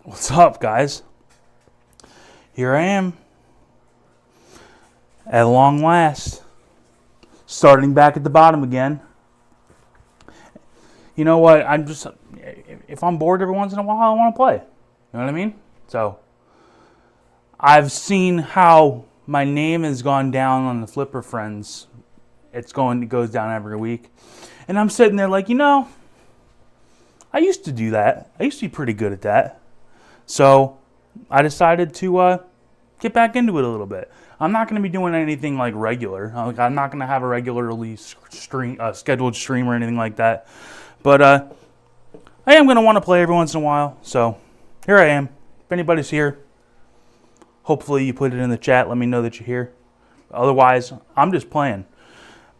What's up, guys? Here I am, at long last, starting back at the bottom again. You know what? If I'm bored every once in a while, I want to play. You know what I mean? So, I've seen how my name has gone down on the FLiPPER Friends. It goes down every week. And I'm sitting there like, I used to do that. I used to be pretty good at that. So I decided to get back into it a little bit. I'm not going to be doing anything like regular. I'm not going to have a regularly scheduled stream or anything like that. But I am going to want to play every once in a while. So here I am. If anybody's here, hopefully you put it in the chat. Let me know that you're here. Otherwise, I'm just playing.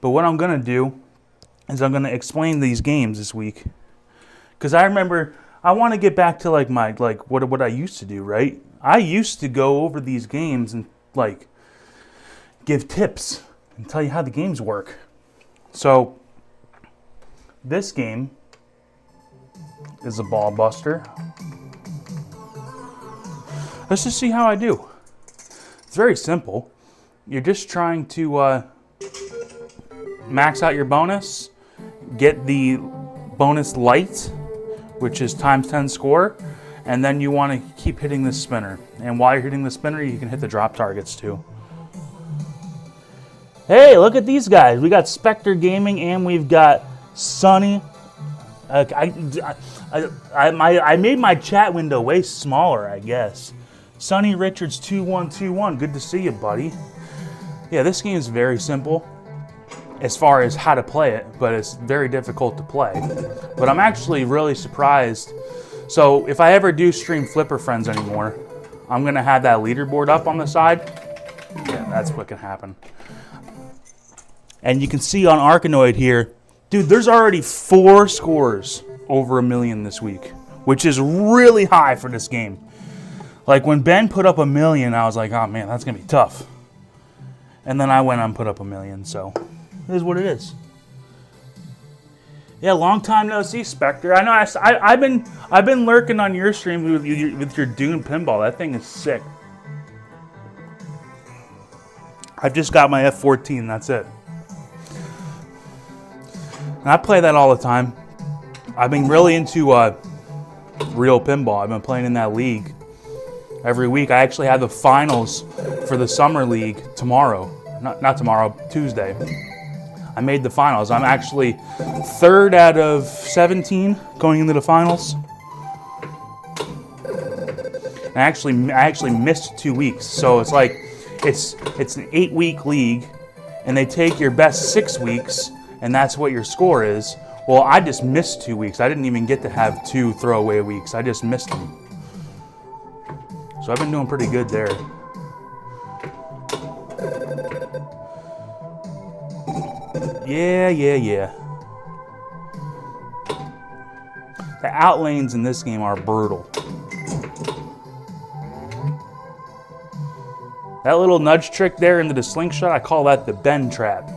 But what I'm going to do is I'm going to explain these games this week. Because I remember, I want to get back to what I used to do, right? I used to go over these games and give tips and tell you how the games work. So this game is a ball buster. Let's just see how I do. It's very simple. You're just trying to max out your bonus, get the bonus light, which is times 10 score, and then you want to keep hitting this spinner. And while you're hitting the spinner, you can hit the drop targets too. Hey, look at these guys. We got Spectre Gaming and we've got Sunny. I made my chat window way smaller, I guess. Sunny Richards 2121. Good to see you, buddy. Yeah, this game is very simple as far as how to play it, but it's very difficult to play. But I'm actually really surprised. So if I ever do stream FLiPPER Friends anymore, I'm gonna have that leaderboard up on the side. Yeah, that's what can happen. And you can see on Arkanoid here, dude, there's already 4 scores over 1 million this week, which is really high for this game. Like when Ben put up 1 million, I was like, oh man, that's gonna be tough. And then I went and put up 1 million, so it is what it is. Yeah, long time no see, Spectre. I know I've been lurking on your stream with your Dune Pinball. That thing is sick. I've just got my F14. That's it. And I play that all the time. I've been really into real pinball. I've been playing in that league every week. I actually have the finals for the summer league tomorrow. Not tomorrow, Tuesday. I made the finals. I'm actually 3rd out of 17 going into the finals. And I actually missed 2 weeks. So it's like it's an 8-week league, and they take your best 6 weeks, and that's what your score is. Well, I just missed 2 weeks. I didn't even get to have 2 throwaway weeks. I just missed them. So I've been doing pretty good there. Yeah. The outlanes in this game are brutal. That little nudge trick there into the slingshot, I call that the Ben trap.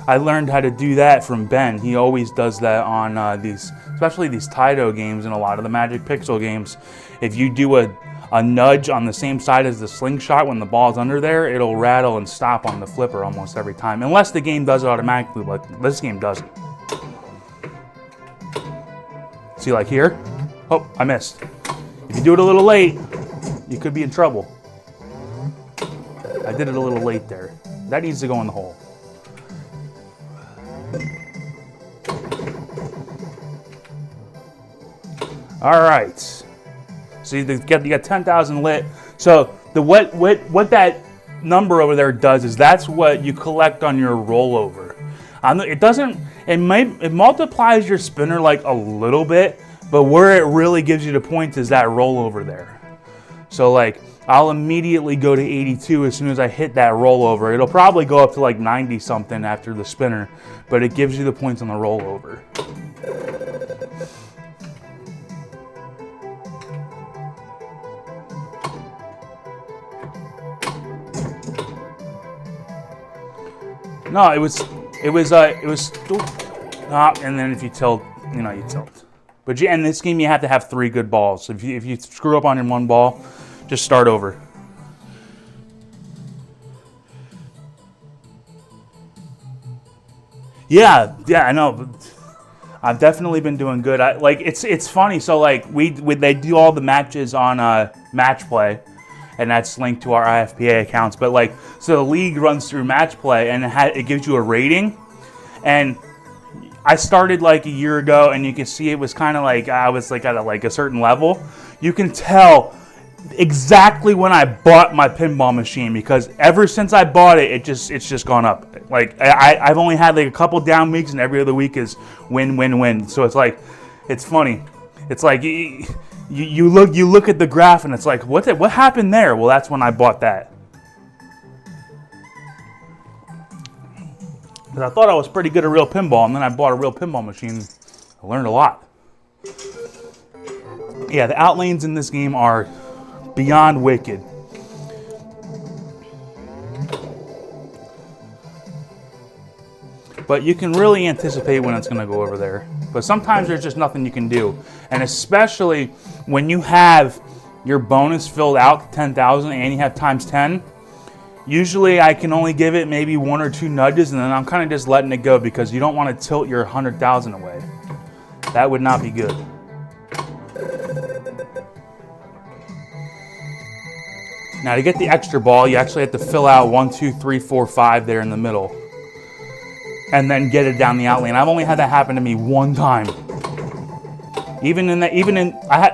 I learned how to do that from Ben. He always does that on especially these Taito games and a lot of the Magic Pixel games. If you do a a nudge on the same side as the slingshot when the ball's under there, it'll rattle and stop on the flipper almost every time. Unless the game does it automatically, but this game doesn't. See, like here? Oh, I missed. If you do it a little late, you could be in trouble. I did it a little late there. That needs to go in the hole. All right. So you got 10,000 lit. So what that number over there does is that's what you collect on your rollover. It multiplies your spinner like a little bit, but where it really gives you the points is that rollover there. So like I'll immediately go to 82 as soon as I hit that rollover. It'll probably go up to like 90 something after the spinner, but it gives you the points on the rollover. No, it was, and then if you tilt, you tilt. But in this game, you have to have 3 good balls. If you screw up on your 1 ball, just start over. Yeah, I know. I've definitely been doing good. It's funny. So like they do all the matches on Match Play. And that's linked to our IFPA accounts. But like, so the league runs through Match Play, and it gives you a rating. And I started like a year ago, and you can see it was kind of like I was like at a certain level. You can tell exactly when I bought my pinball machine, because ever since I bought it, it's just gone up. Like I've only had like a couple down weeks, and every other week is win, win, win. So it's like, it's funny. It's like. You look at the graph and it's like, what happened there? Well, that's when I bought that. Because I thought I was pretty good at real pinball, and then I bought a real pinball machine. I learned a lot. Yeah, the outlanes in this game are beyond wicked. But you can really anticipate when it's going to go over there. But sometimes there's just nothing you can do. And especially when you have your bonus filled out to 10,000 and you have times 10, usually I can only give it maybe 1 or 2 nudges, and then I'm kind of just letting it go, because you don't want to tilt your 100,000 away. That would not be good. Now to get the extra ball, you actually have to fill out 1, 2, 3, 4, 5 there in the middle. And then get it down the outlane. I've only had that happen to me 1 time.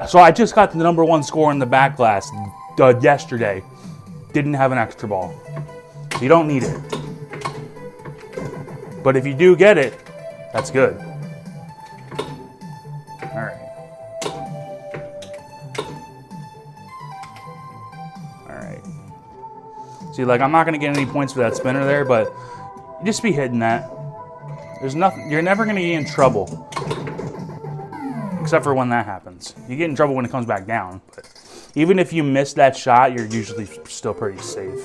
So I just got the #1 score in the back glass yesterday. Didn't have an extra ball. So you don't need it. But if you do get it, that's good. All right. All right. See, like, I'm not going to get any points for that spinner there, but just be hitting that. There's nothing. You're never going to get in trouble, except for when that happens. You get in trouble when it comes back down. But even if you miss that shot, you're usually still pretty safe.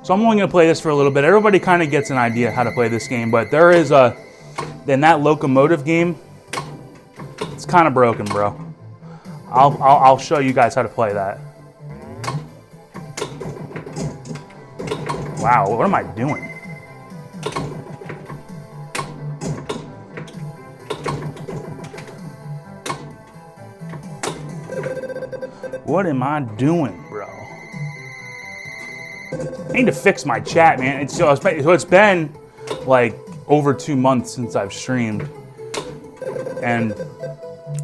So I'm only going to play this for a little bit. Everybody kind of gets an idea how to play this game, but there is in that locomotive game, it's kind of broken, bro. I'll show you guys how to play that. Wow, what am I doing? What am I doing, bro? I need to fix my chat, man. It's been like over 2 months since I've streamed, and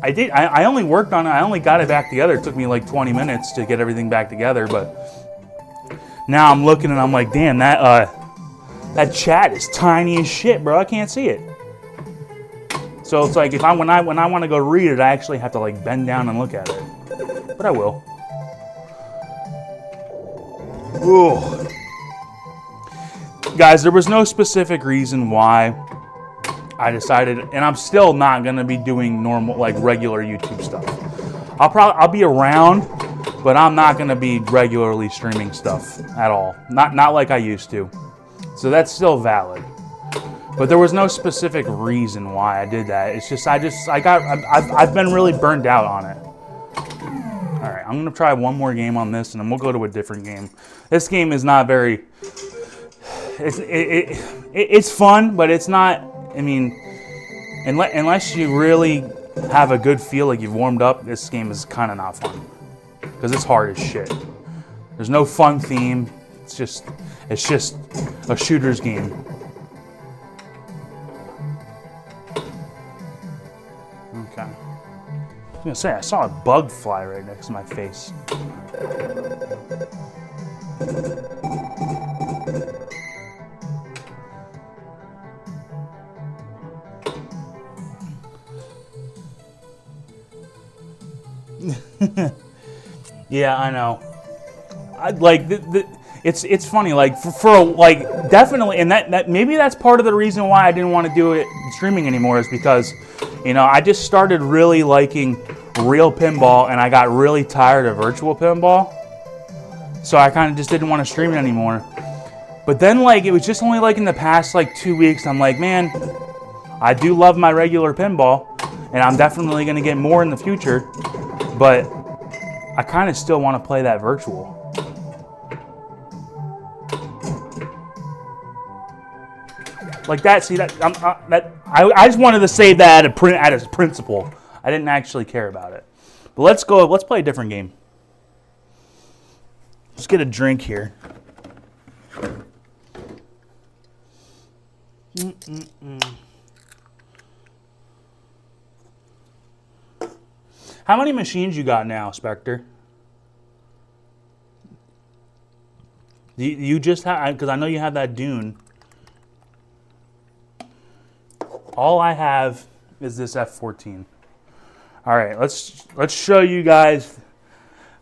I only worked on it. I only got it back together. It took me like 20 minutes to get everything back together, but now I'm looking and I'm like, damn, that chat is tiny as shit, bro. I can't see it. So it's like when I want to go read it, I actually have to like bend down and look at it. But I will. Ooh. Guys, there was no specific reason why I decided, and I'm still not gonna be doing normal, like regular YouTube stuff. I'll be around, but I'm not gonna be regularly streaming stuff at all. Not like I used to. So that's still valid. But there was no specific reason why I did that. It's just I've been really burned out on it. right, I'm gonna try one more game on this, and then we'll go to a different game. This game is not very. It's fun, but it's not. I mean, unless you really have a good feel, like you've warmed up, this game is kind of not fun because it's hard as shit. There's no fun theme. It's just a shooter's game. Okay. I was gonna say I saw a bug fly right next to my face. Yeah, I know. It's funny, like for like definitely, and that maybe that's part of the reason why I didn't want to do it streaming anymore is because, you know, I just started really liking real pinball, and I got really tired of virtual pinball, so I kind of just didn't want to stream it anymore. But then, like, it was just only like in the past like 2 weeks, I'm like, man, I do love my regular pinball, and I'm definitely going to get more in the future, but I kind of still want to play that virtual. Like that, see that? I just wanted to say that as a principle. I didn't actually care about it. But let's go. Let's play a different game. Let's get a drink here. How many machines you got now, Spectre? You just have, because I know you have that Dune. All I have is this F14. All right, let's show you guys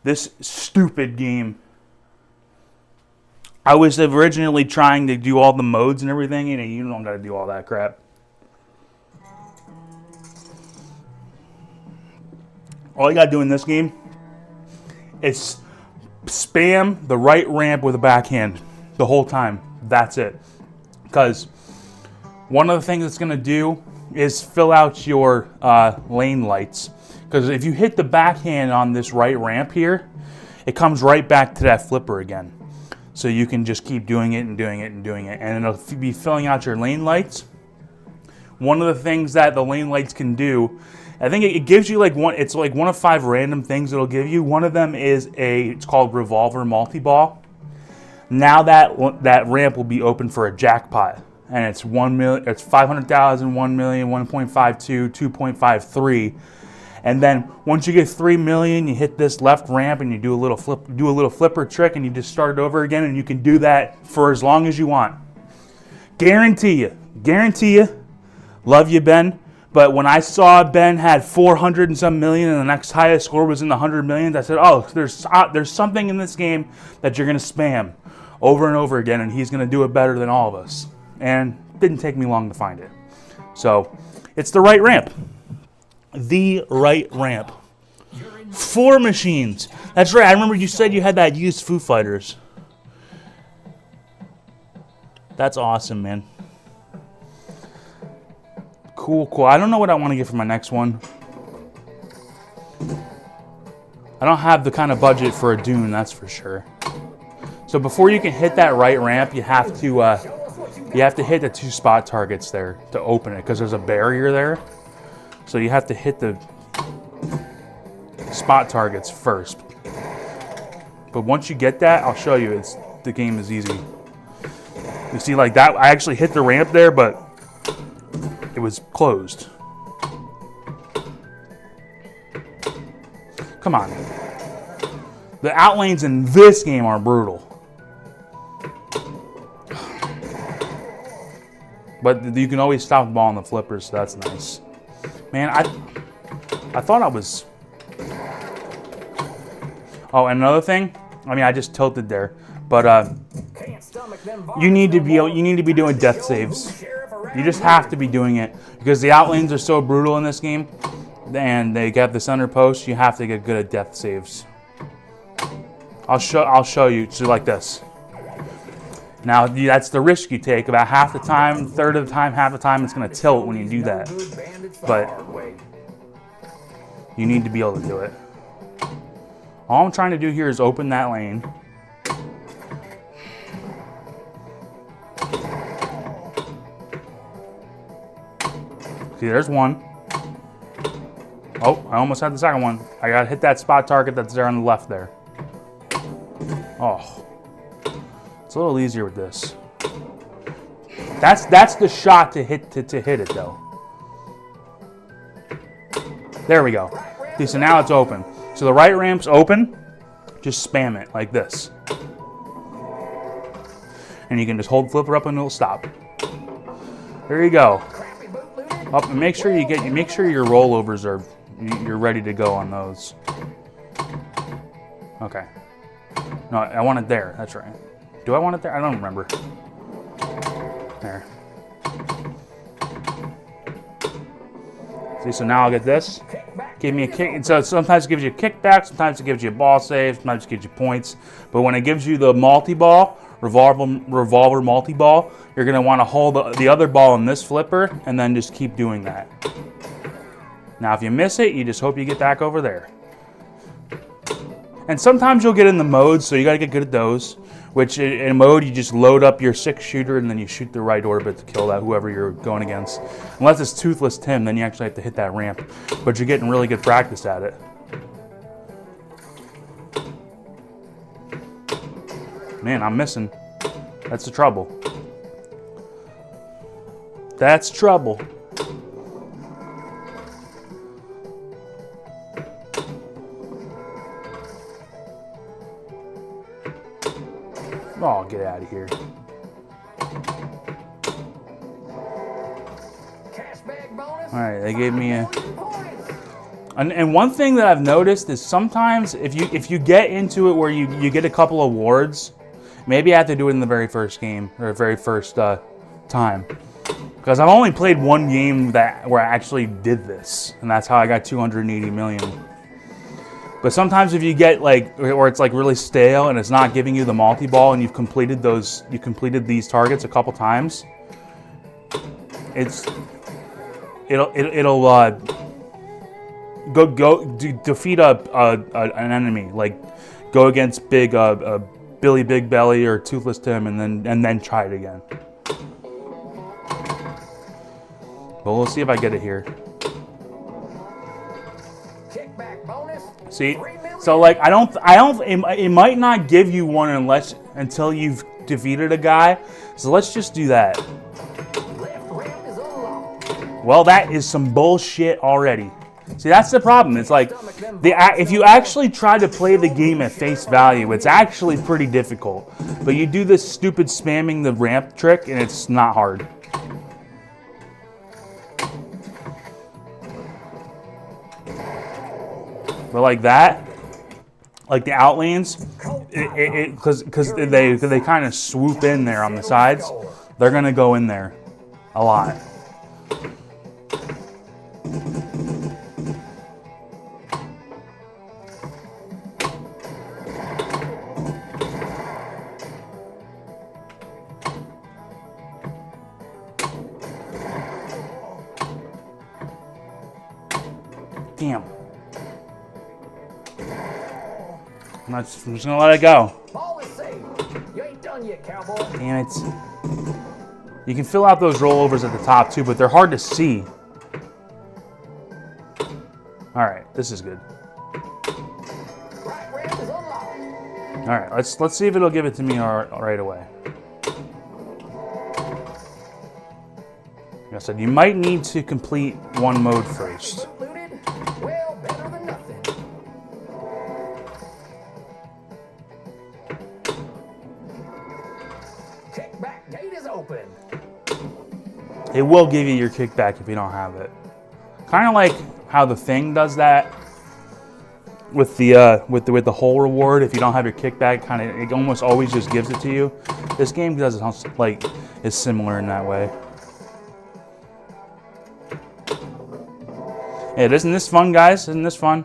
this stupid game. I was originally trying to do all the modes and everything, and you don't got to do all that crap. All you got to do in this game is spam the right ramp with a backhand the whole time. That's it. Because one of the things it's going to do is fill out your lane lights. Because if you hit the backhand on this right ramp here, it comes right back to that flipper again. So you can just keep doing it and doing it and doing it. And it'll be filling out your lane lights. One of the things that the lane lights can do, I think it gives you like it's like one of 5 random things it'll give you. One of them is it's called Revolver Multi-Ball. Now that ramp will be open for a jackpot. And it's 1 million, it's 500,000, 1 million, 1.52, 2.53. And then once you get 3 million, you hit this left ramp and you do a little flipper trick, and you just start it over again, and you can do that for as long as you want. Guarantee you. Love you, Ben. But when I saw Ben had 400 and some million, and the next highest score was in the 100 millions, I said, oh, there's something in this game that you're gonna spam over and over again, and he's gonna do it better than all of us. And it didn't take me long to find it. So it's the right ramp. The right ramp. 4 machines. That's right. I remember you said you had that used Foo Fighters. That's awesome, man. Cool. I don't know what I want to get for my next one. I don't have the kind of budget for a Dune, that's for sure. So before you can hit that right ramp, you have to hit the 2 spot targets there to open it, because there's a barrier there. So you have to hit the spot targets first. But once you get that, I'll show you. The game is easy. You see, like that, I actually hit the ramp there, but it was closed. Come on. The outlanes in this game are brutal. But you can always stop the ball on the flippers, so that's nice. Man, I thought I was... Oh, and another thing, I mean, I just tilted there, but you need to be doing death saves. You just have to be doing it, because the outlanes are so brutal in this game, and they get the center post. You have to get good at death saves. I'll show you. So like this. Now that's the risk you take. About half the time, third of the time, half the time, it's going to tilt when you do that. But you need to be able to do it. All I'm trying to do here is open that lane. See, there's one. Oh, I almost had the second one. I gotta hit that spot target that's there on the left there. Oh, it's a little easier with this. That's the shot to hit it though. There we go. See, so now it's open. So the right ramp's open. Just spam it like this, and you can just hold flipper up and it'll stop. There you go. Up and make sure your rollovers you're ready to go on those. Okay. No, I want it there. That's right. Do I want it there? I don't remember. There. See, so now I'll get this. Give me a kick. And so sometimes it gives you a kickback, sometimes it gives you a ball save, sometimes it gives you points. But when it gives you the multi-ball, revolver multi-ball, you're going to want to hold the other ball in this flipper and then just keep doing that. Now if you miss it, you just hope you get back over there. And sometimes you'll get in the modes, so you got to get good at those. Which in a mode, you just load up your 6-shooter and then you shoot the right orbit to kill that whoever you're going against. Unless it's Toothless Tim, then you actually have to hit that ramp. But you're getting really good practice at it. Man, I'm missing. That's the trouble. That's trouble. Oh, get out of here. Alright, they gave me a... And one thing that I've noticed is sometimes if you get into it where you get a couple awards, maybe I have to do it in the very first game, or very first time. Because I've only played one game where I actually did this, and that's how I got 280 million. But sometimes if you get or it's like really stale and it's not giving you the multi-ball and you've completed these targets a couple times, it'll defeat an enemy, like go against Billy Big Belly or Toothless Tim and then try it again. But we'll see if I get it here. See, so like it might not give you one until you've defeated a guy. So let's just do that. Well, that is some bullshit already. See, that's the problem. It's like if you actually try to play the game at face value, it's actually pretty difficult. But you do this stupid spamming the ramp trick, and it's not hard. But like that, like the outlanes, because they kind of swoop in there on the sides, they're gonna go in there a lot. Damn. I'm just gonna let it go. Ball is safe. You ain't done yet, cowboy. Damn it. You can fill out those rollovers at the top too, but they're hard to see. Alright, this is good. Right ramp is unlocked. Alright, let's see if it'll give it to me right away. Like I said, you might need to complete one mode first. Well, better than nothing. Kickback gate is open. It will give you your kickback if you don't have it. Kind of like how the thing does that with the whole reward. If you don't have your kickback, it almost always just gives it to you. This game does it is similar in that way. Hey, isn't this fun, guys? Isn't this fun?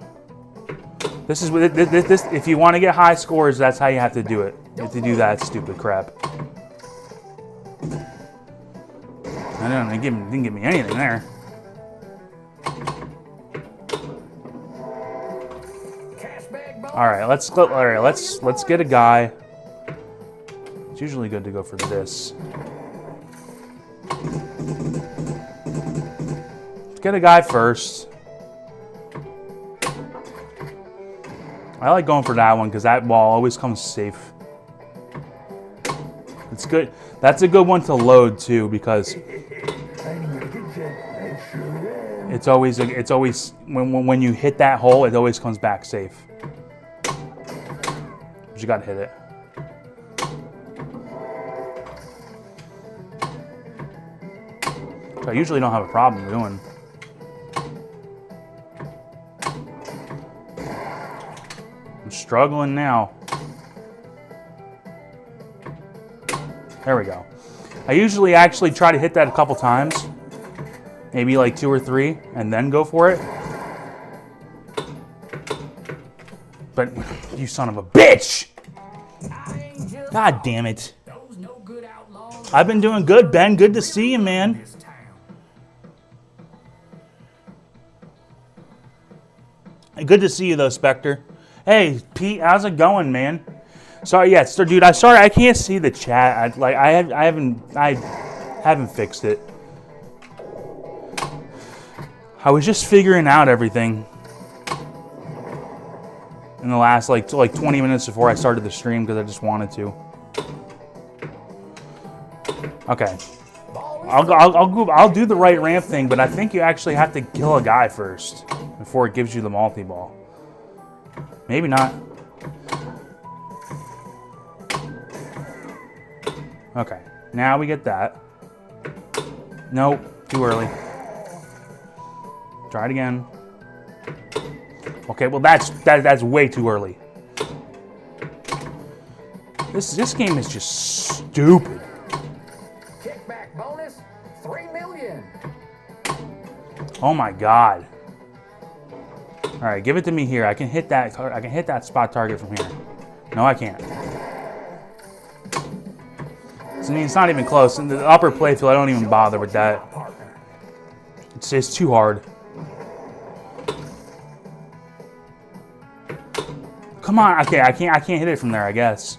This is this. If you want to get high scores, that's how you have to do it. You have to do that stupid crap. I don't know. They didn't give me anything there. bag bonus. All right, let's get a guy. It's usually good to go for this. Let's get a guy first. I like going for that one because that ball always comes safe. It's good. That's a good one to load too because it's always when you hit that hole, it always comes back safe. But you gotta hit it. Which I usually don't have a problem doing. I'm struggling now. There we go. I usually actually try to hit that a couple times. Maybe like 2 or 3, and then go for it. But you son of a bitch! God damn it. I've been doing good, Ben. Good to see you, man. Good to see you, though, Spectre. Hey, Pete, how's it going, man? Sorry, yeah, so, dude. Sorry, I can't see the chat. I haven't fixed it. I was just figuring out everything in the last like 20 minutes before I started the stream because I just wanted to. Okay, I'll do the right ramp thing, but I think you actually have to kill a guy first before it gives you the multi-ball. Maybe not. Okay, now we get that. Nope, too early. Try it again. Okay, well that's way too early. This game is just stupid. Kickback bonus, 3 million. Oh my god. All right, give it to me here. I can hit that. I can hit that spot target from here. No, I can't. I mean, it's not even close. In the upper playfield, I don't even bother with that. It's too hard. Come on. Okay, I can't hit it from there, I guess.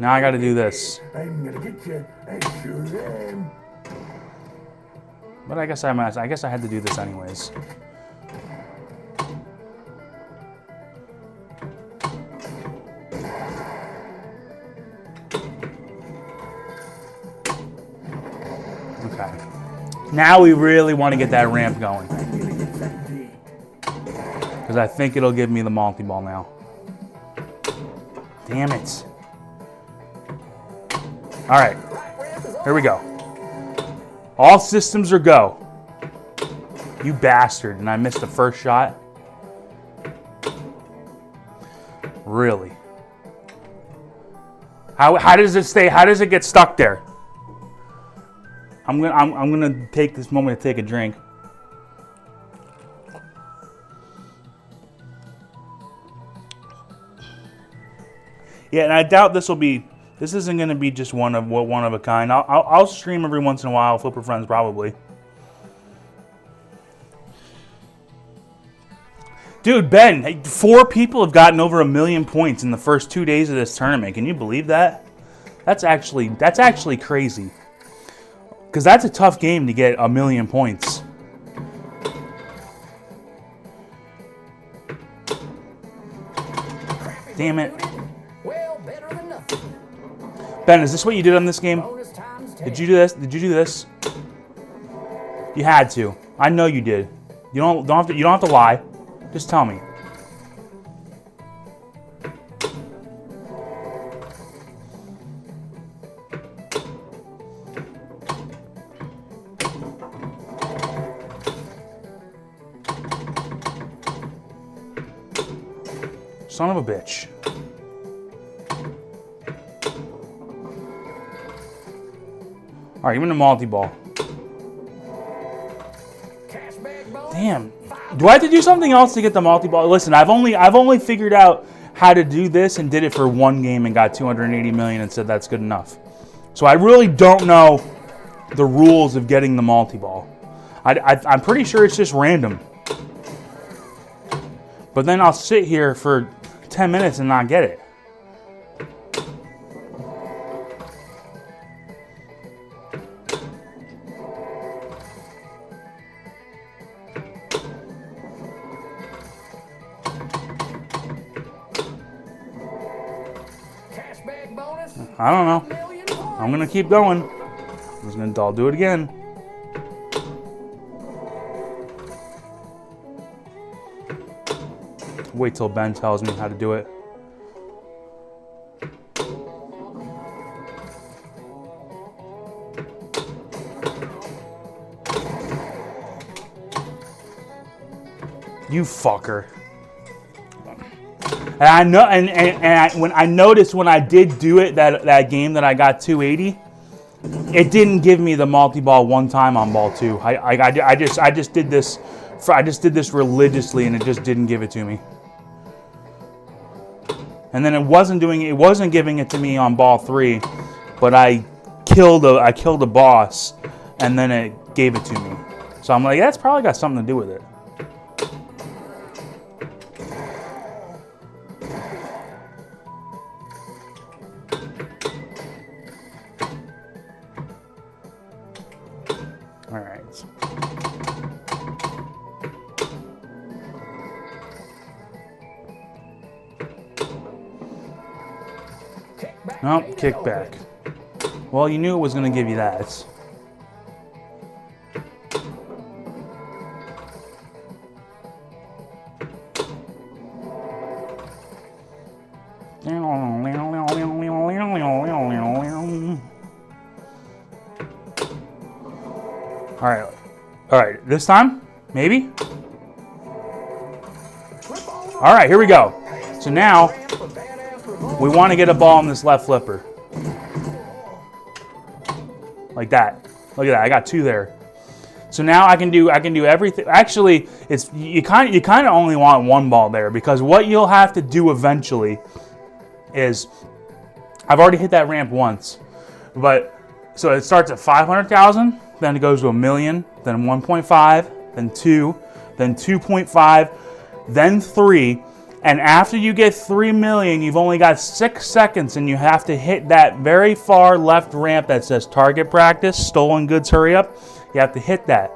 Now I got to do this. I'm gonna get you. I sure am. But I guess I had to do this anyways. Okay. Now we really want to get that ramp going. Because I think it'll give me the multi-ball now. Damn it. Alright. Here we go. All systems are go. You bastard. And I missed the first shot. Really? How does it stay? How does it get stuck there? I'm gonna take this moment to take a drink. Yeah, and I doubt this isn't gonna be just one of a kind. I'll stream every once in a while, Flipper Friends probably. Dude, Ben, 4 people have gotten over 1 million points in the first 2 days of this tournament. Can you believe that? That's actually crazy. Because that's a tough game to get 1 million points. Damn it. Well, better than nothing. Ben, is this what you did on this game? Bonus times 10. Did you do this? Did you do this? You had to. I know you did. You don't have to lie. Just tell me. Son of a bitch. All right, give me the multi-ball. Cash bag bonus. Damn. Do I have to do something else to get the multi-ball? Listen, I've only figured out how to do this and did it for 1 game and got 280 million and said that's good enough. So I really don't know the rules of getting the multi-ball. I'm pretty sure it's just random. But then I'll sit here for 10 minutes and not get it. Cashback bonus. I don't know. Million points. I'm gonna keep going. I'm just gonna, I'll do it again. Wait till Ben tells me how to do it. You fucker. And I know, when I noticed when I did do it, that game that I got 280, it didn't give me the multi-ball one time on ball 2. I just did this religiously, and it just didn't give it to me. And then it wasn't giving it to me on ball 3, but I killed a boss, and then it gave it to me. So I'm like, that's probably got something to do with it. All right. Nope, kickback. Well, you knew it was going to give you that. All right, this time, maybe? All right, here we go. So now, we want to get a ball in this left flipper. Like that. Look at that, I got 2 there. So now I can do everything. Actually, it's you kind of only want 1 ball there, because what you'll have to do eventually is, I've already hit that ramp once, but so it starts at 500,000, then it goes to 1 million, then 1.5, then 2, then 2.5, then 3. And after you get 3 million, you've only got 6 seconds, and you have to hit that very far left ramp that says target practice, stolen goods, hurry up. You have to hit that.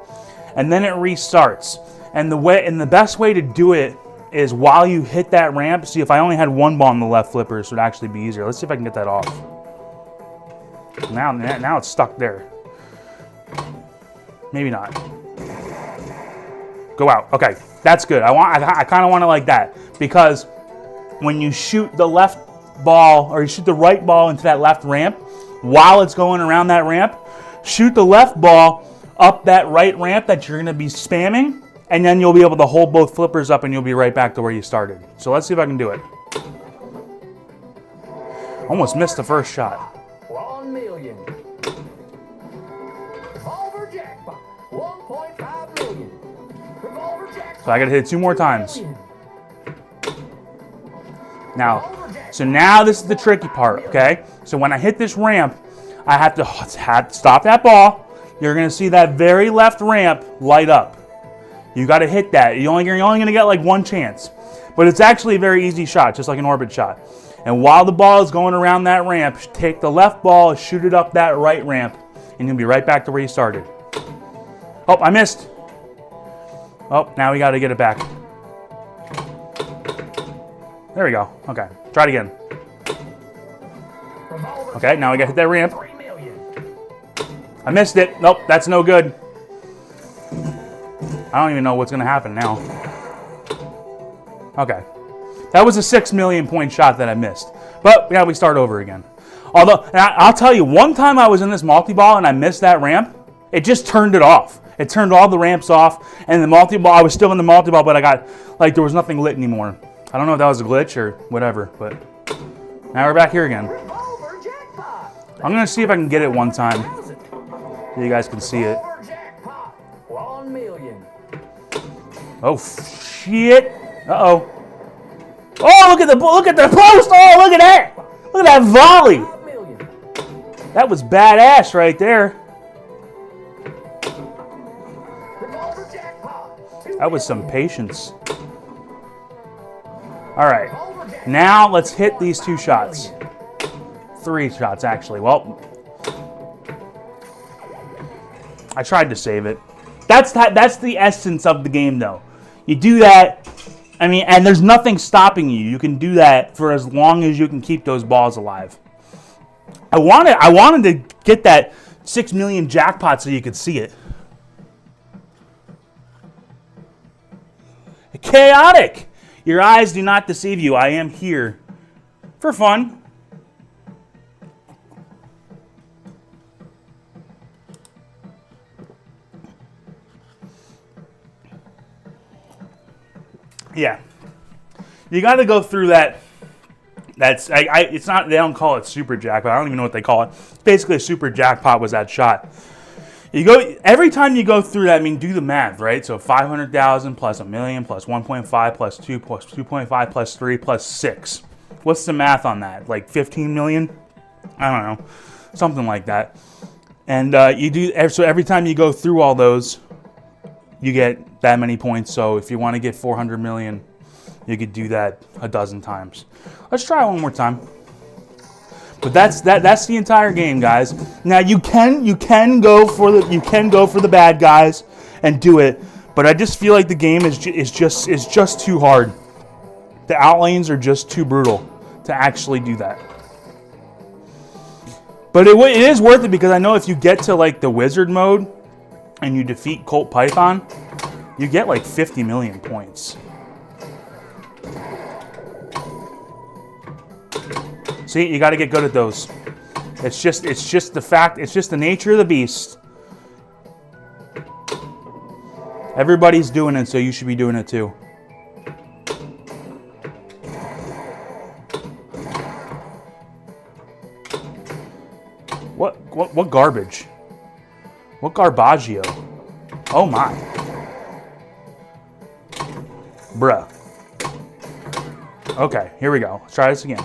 And then it restarts. And the best way to do it is while you hit that ramp. See, if I only had 1 ball in the left flipper, this would actually be easier. Let's see if I can get that off. Now it's stuck there. Maybe not. Go out. Okay, that's good. I kind of want it like that, because when you shoot the left ball, or you shoot the right ball into that left ramp, while it's going around that ramp, shoot the left ball up that right ramp that you're going to be spamming, and then you'll be able to hold both flippers up, and you'll be right back to where you started. So let's see if I can do it. Almost missed the first shot. 1 million. Revolver jackpot. 1.5 million. Revolver jackpot. So I got to hit it 2 more times. So now this is the tricky part, okay? So when I hit this ramp, I have to stop that ball. You're going to see that very left ramp light up. You got to hit that. You're only going to get like 1 chance. But it's actually a very easy shot, just like an orbit shot. And while the ball is going around that ramp, take the left ball, shoot it up that right ramp, and you'll be right back to where you started. Oh, I missed. Oh, now we got to get it back. There we go. Okay, try it again. Okay, now we got to hit that ramp. I missed it. Nope, that's no good. I don't even know what's going to happen now. Okay. That was a 6 million point shot that I missed. But yeah, we start over again. Although, and I'll tell you, one time I was in this multi-ball and I missed that ramp, it just turned it off. It turned all the ramps off, and the multi-ball, I was still in the multi-ball, but I got, like, there was nothing lit anymore. I don't know if that was a glitch or whatever, but now we're back here again. I'm going to see if I can get it one time so you guys can see it. Oh, shit. Uh-oh. Oh, look at the post. Oh, look at that. Look at that volley. That was badass right there. That was some patience. All right. Now let's hit these 2 shots. 3 shots, actually. Well, I tried to save it. That's the essence of the game, though. You do that, I mean, and there's nothing stopping you. You can do that for as long as you can keep those balls alive. I wanted to get that 6 million jackpot so you could see it. Chaotic! Your eyes do not deceive you. I am here for fun. Yeah, you got to go through that. It's not. They don't call it super jackpot. I don't even know what they call it. Basically, a super jackpot was that shot. You go every time you go through that. I mean, do the math, right? So 500,000 plus 1 million plus 1.5 plus 2 plus 2.5 plus 3 plus 6. What's the math on that? Like 15 million? I don't know, something like that. And you do so every time you go through all those, you get that many points. So if you want to get 400 million, you could do that a dozen times. Let's try one more time. But that's the entire game, guys. Now you can go for the bad guys and do it, but I just feel like the game is just too hard. The outlanes are just too brutal to actually do that. But it is worth it, because I know if you get to like the wizard mode and you defeat Colt Python, you get like 50 million points. See, you got to get good at those. It's just the nature of the beast. Everybody's doing it, so you should be doing it too. What garbage? What garbaggio? Oh my. Bruh. Okay, here we go. Let's try this again.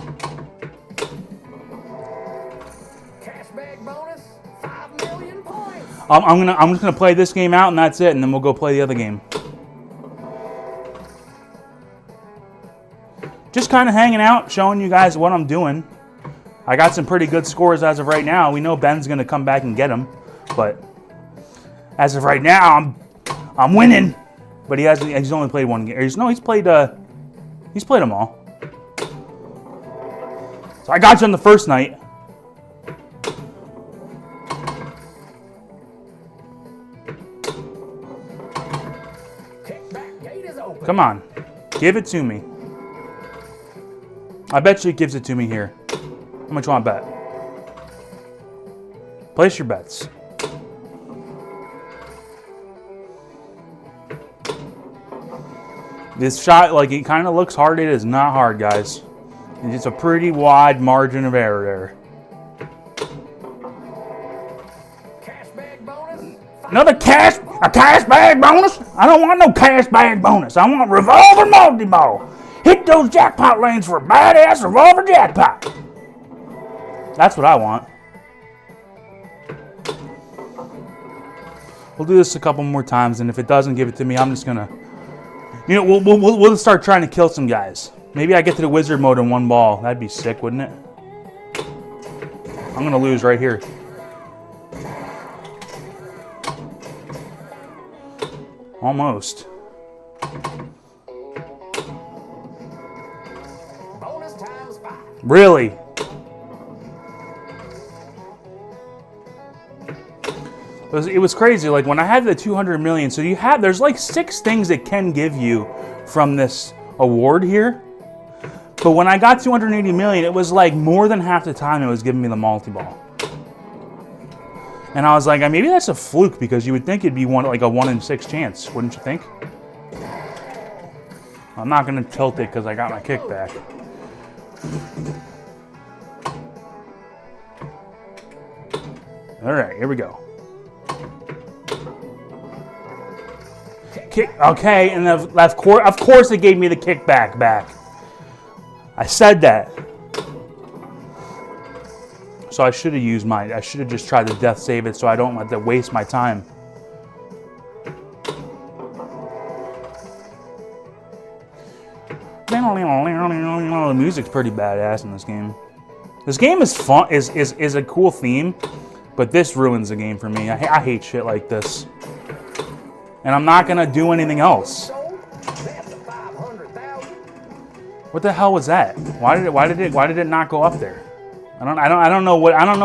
Cashback bonus, 5 million points. I'm just gonna play this game out and that's it, and then we'll go play the other game. Just kind of hanging out, showing you guys what I'm doing. I got some pretty good scores as of right now. We know Ben's gonna come back and get them, but as of right now, I'm winning. But he's only played one game. He's played them all. So I got you on the first night. Kickback gate is open. Come on, give it to me. I bet you it gives it to me here. How much you want to bet? Place your bets. This shot, like, it kind of looks hard. It is not hard, guys. It's a pretty wide margin of error there. Cashback bonus. Another cash bag bonus? I don't want no cash bag bonus. I want revolver multi-ball. Hit those jackpot lanes for a badass revolver jackpot. That's what I want. We'll do this a couple more times, and if it doesn't give it to me, I'm just gonna, you know, we'll start trying to kill some guys. Maybe I get to the wizard mode in one ball. That'd be sick, wouldn't it? I'm gonna lose right here. Almost. Bonus times 5. Really? It was crazy. Like when I had the 200 million, so there's like 6 things it can give you from this award here. But when I got 280 million, it was like more than half the time it was giving me the multi-ball. And I was like, maybe that's a fluke, because you would think it'd be like a 1 in 6 chance, wouldn't you think? I'm not gonna tilt it because I got my kickback. All right, here we go. Okay, and of course it gave me the kickback back. I said that. So I should have just tried to death save it so I don't have to waste my time. The music's pretty badass in this game. This game is fun. Is a cool theme, but this ruins the game for me. I hate shit like this, and I'm not gonna do anything else. What the hell was that? Why did it not go up there? I don't know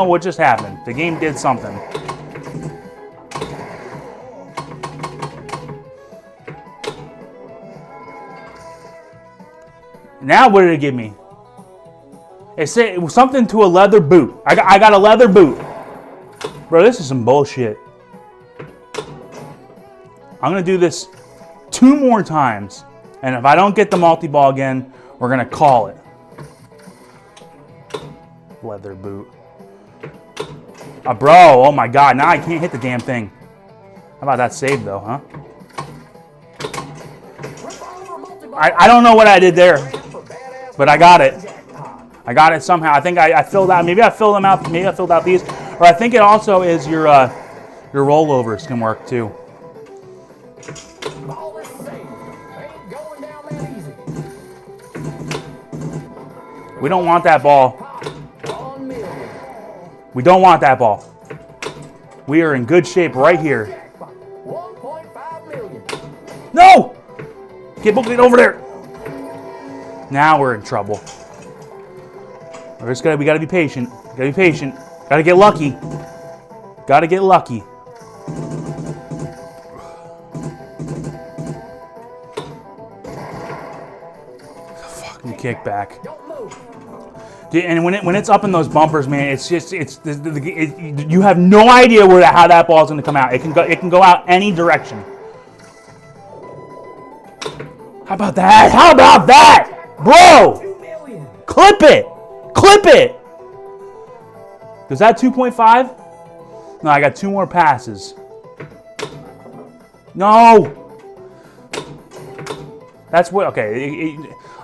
what just happened. The game did something. Now what did it give me? It said it was something to a leather boot. I got a leather boot. Bro, this is some bullshit. I'm gonna do this 2 more times, and if I don't get the multi-ball again, we're gonna call it. Leather boot. Bro, oh my god, now I can't hit the damn thing. How about that save though, huh? I don't know what I did there, but I got it. I got it somehow. I think I filled out, maybe I filled them out, maybe I filled out these, or I think it also is your rollovers can work too. We don't want that ball. We don't want that ball. We are in good shape right here. No! Get over there. Now we're in trouble. We gotta be patient. Gotta be patient. Gotta get lucky. Gotta get lucky. Fucking kickback. And when it's up in those bumpers, man, it's just you have no idea how that ball's gonna come out. It can go out any direction. How about that? How about that, bro? Clip it, clip it. Was that 2.5? No, I got 2 more passes. No. That's what. Okay.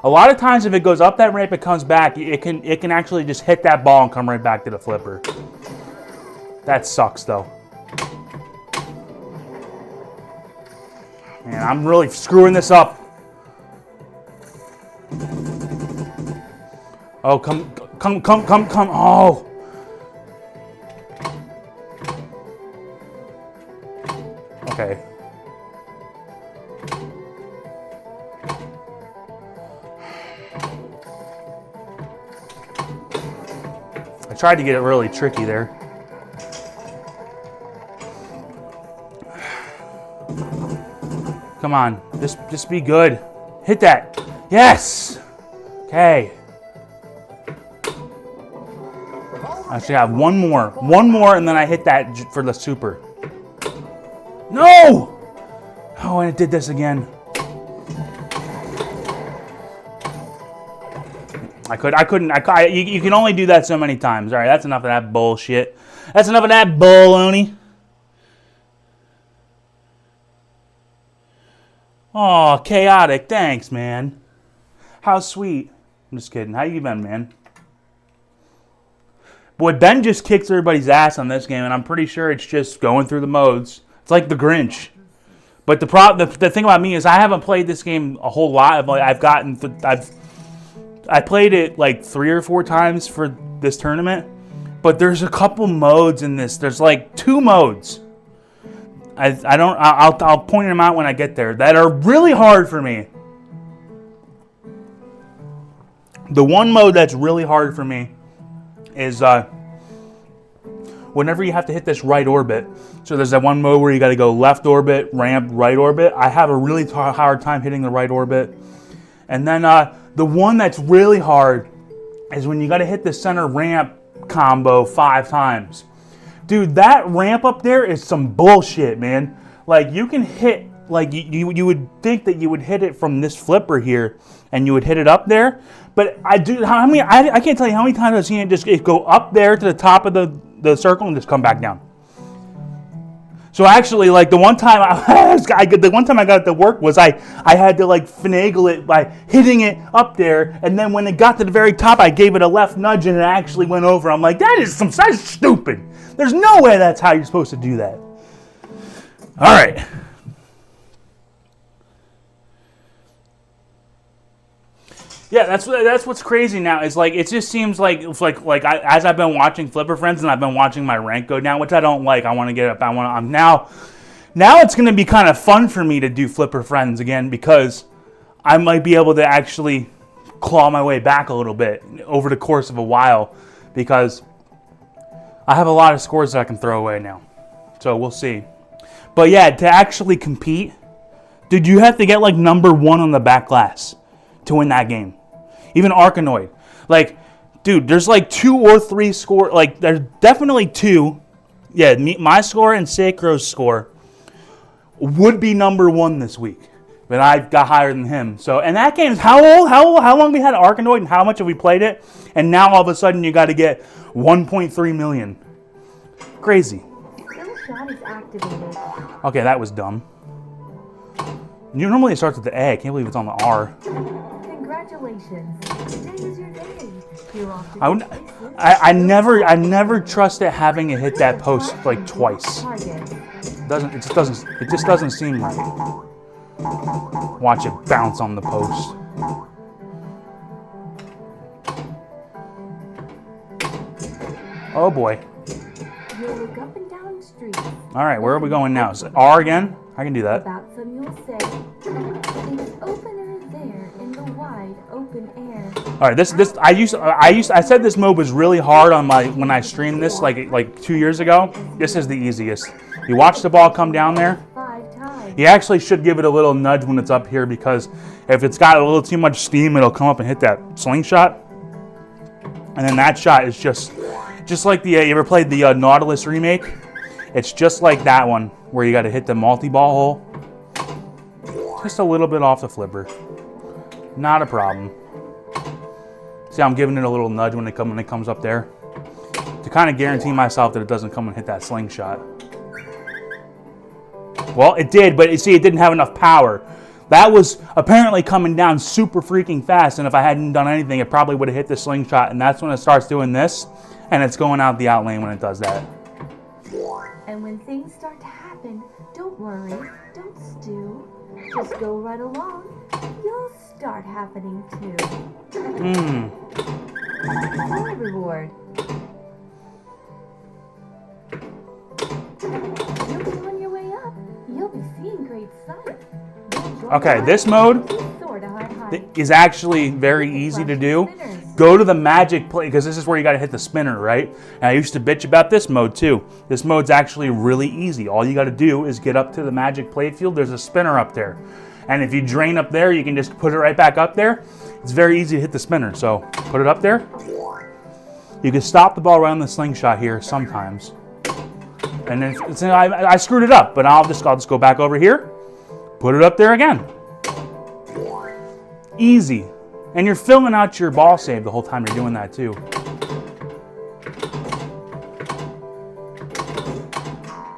A lot of times, if it goes up that ramp, it comes back. It can actually just hit that ball and come right back to the flipper. That sucks, though. Man, I'm really screwing this up. Oh, come! Oh. Okay. I tried to get it really tricky there. Come on, just be good. Hit that. Yes. Okay. I should have one more, and then I hit that for the super. No! Oh, and it did this again. I couldn't. You can only do that so many times. All right, that's enough of that bullshit. That's enough of that baloney. Oh, chaotic. Thanks, man. How sweet. I'm just kidding. How you been, man? Boy, Ben just kicks everybody's ass on this game, and I'm pretty sure it's just going through the modes. It's like the Grinch. But the thing about me is I haven't played this game a whole lot. I played it like 3 or 4 times for this tournament, but there's a couple modes in this. There's like 2 modes. I'll point them out when I get there that are really hard for me. The one mode that's really hard for me is whenever you have to hit this right orbit. So there's that one mode where you got to go left orbit, ramp, right orbit. I have a really hard time hitting the right orbit. And then the one that's really hard is when you got to hit the center ramp combo 5 times. Dude, that ramp up there is some bullshit, man. Like, you can hit, like, you would think that you would hit it from this flipper here, and you would hit it up there. But I can't tell you how many times I've seen it just go up there to the top of the circle and just come back down. So actually, like, the one time I got it to work was I had to, like, finagle it by hitting it up there, and then when it got to the very top, I gave it a left nudge and it actually went over. I'm like, that's stupid. There's no way that's how you're supposed to do that. All right. Yeah, that's what's crazy now. Is like it just seems like it's like as I've been watching Flipper Friends and I've been watching my rank go down, which I don't like. I want to get up. I'm now it's going to be kind of fun for me to do Flipper Friends again because I might be able to actually claw my way back a little bit over the course of a while because I have a lot of scores that I can throw away now. So we'll see. But yeah, to actually compete, dude, you have to get like number 1 on the back glass to win that game. Even Arkanoid. Like, dude, there's like 2 or 3 score. Like, there's definitely 2. Yeah, my score and Sacro's score would be number 1 this week. But I got higher than him. So, and that game is how old? How long we had Arkanoid and how much have we played it? And now all of a sudden you got to get 1.3 million. Crazy. Shot is activated. Okay, that was dumb. Normally it starts with the A. I can't believe it's on the R. Congratulations. Today is your day. You're off to I never trusted having it hit that post like twice. target. It just doesn't seem right. Watch it bounce on the post. Oh boy. You'll look up and down streets. All right, where are we going now? Is it R again? I can do that. About some you'll say, it's opener there in the wide open air. All right, I said this mode was really hard on when I streamed this like 2 years ago. This is the easiest. You watch the ball come down there. 5 times. You actually should give it a little nudge when it's up here because if it's got a little too much steam, it'll come up and hit that slingshot. And then that shot is just like you ever played the Nautilus remake? It's just like that one where you got to hit the multi-ball hole. Just a little bit off the flipper. Not a problem. See, I'm giving it a little nudge when it comes up there to kind of guarantee myself that it doesn't come and hit that slingshot. Well, it did, but you see, it didn't have enough power. That was apparently coming down super freaking fast, and if I hadn't done anything, it probably would have hit the slingshot, and that's when it starts doing this, and it's going out the out lane when it does that. And when things start to happen, don't worry, don't stew. Just go right along. You'll start happening too. Full reward. You'll be on your way up. You'll be seeing great sights. Okay, this mode is actually very easy to do. Go to the magic play, because this is where you got to hit the spinner, right? And I used to bitch about this mode too. This mode's actually really easy. All you got to do is get up to the magic play field. There's a spinner up there. And if you drain up there, you can just put it right back up there. It's very easy to hit the spinner. So put it up there. You can stop the ball around the slingshot here sometimes. And then I screwed it up, but I'll just go back over here. Put it up there again. Easy. And you're filling out your ball save the whole time you're doing that too.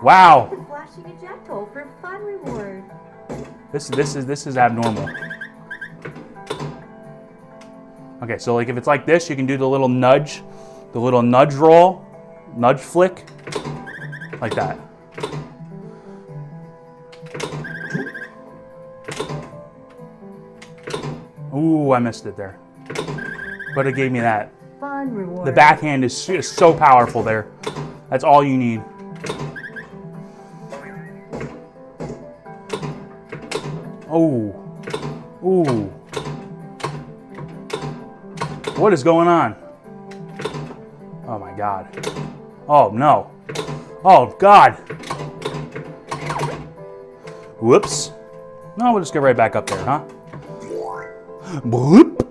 Wow. Flashing ejectol for fun reward. This is abnormal. Okay, so like if it's like this, you can do the little nudge roll, nudge flick, like that. Ooh, I missed it there. But it gave me that. Fun reward. The backhand is so powerful there. That's all you need. Oh. Ooh. What is going on? Oh my God. Oh no. Oh God. Whoops. No, we'll just get right back up there, huh? Bloop.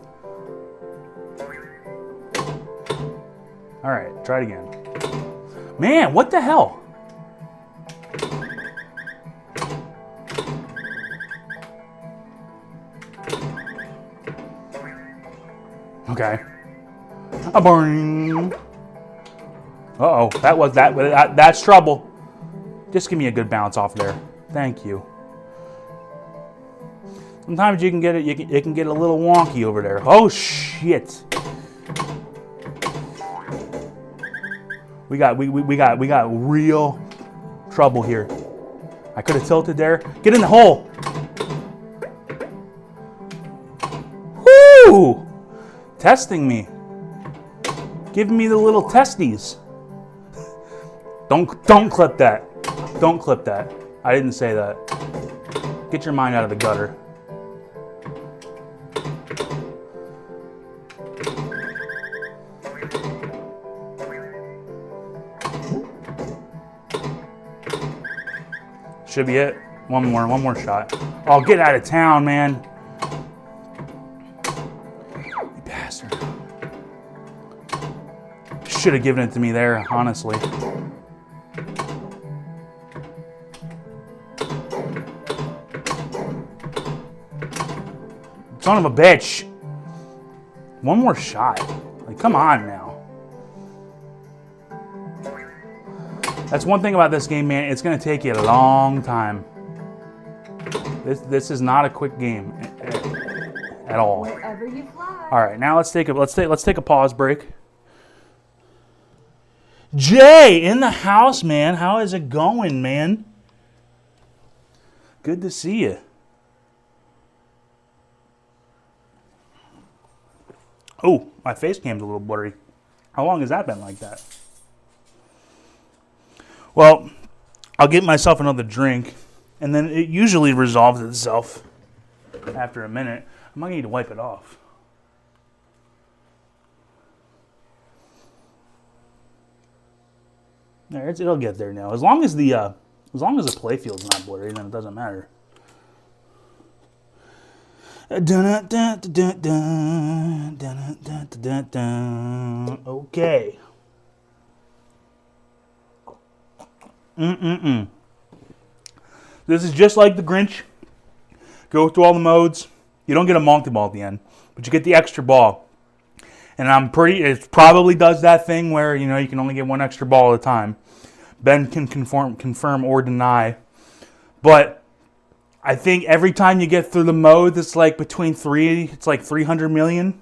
All right, try it again. Man, what the hell? Okay. A boing. Uh-oh, that's trouble. Just give me a good bounce off there. Thank you. Sometimes you can get it can get a little wonky over there. Oh shit. We got real trouble here. I could have tilted there. Get in the hole. Woo! Testing me. Giving me the little testes. Don't clip that. Don't clip that. I didn't say that. Get your mind out of the gutter. Should be it. One more shot. Oh, get out of town, man. You bastard. Should have given it to me there, honestly. Son of a bitch. One more shot. Like, come on now. That's one thing about this game, man. It's going to take you a long time. This is not a quick game at all. Wherever you fly. All right, now let's take a pause break. Jay in the house, man. How is it going, man? Good to see you. Oh, my face cam's a little blurry. How long has that been like that? Well, I'll get myself another drink, and then it usually resolves itself after a minute. I might need to wipe it off. There, it'll get there now. As long as the play field's not blurry, then it doesn't matter. Okay. This is just like the Grinch. Go through all the modes. You don't get a multi-ball at the end, but you get the extra ball. And it probably does that thing where, you know, you can only get one extra ball at a time. Ben can confirm or deny. But I think every time you get through the mode, it's like it's like 300 million.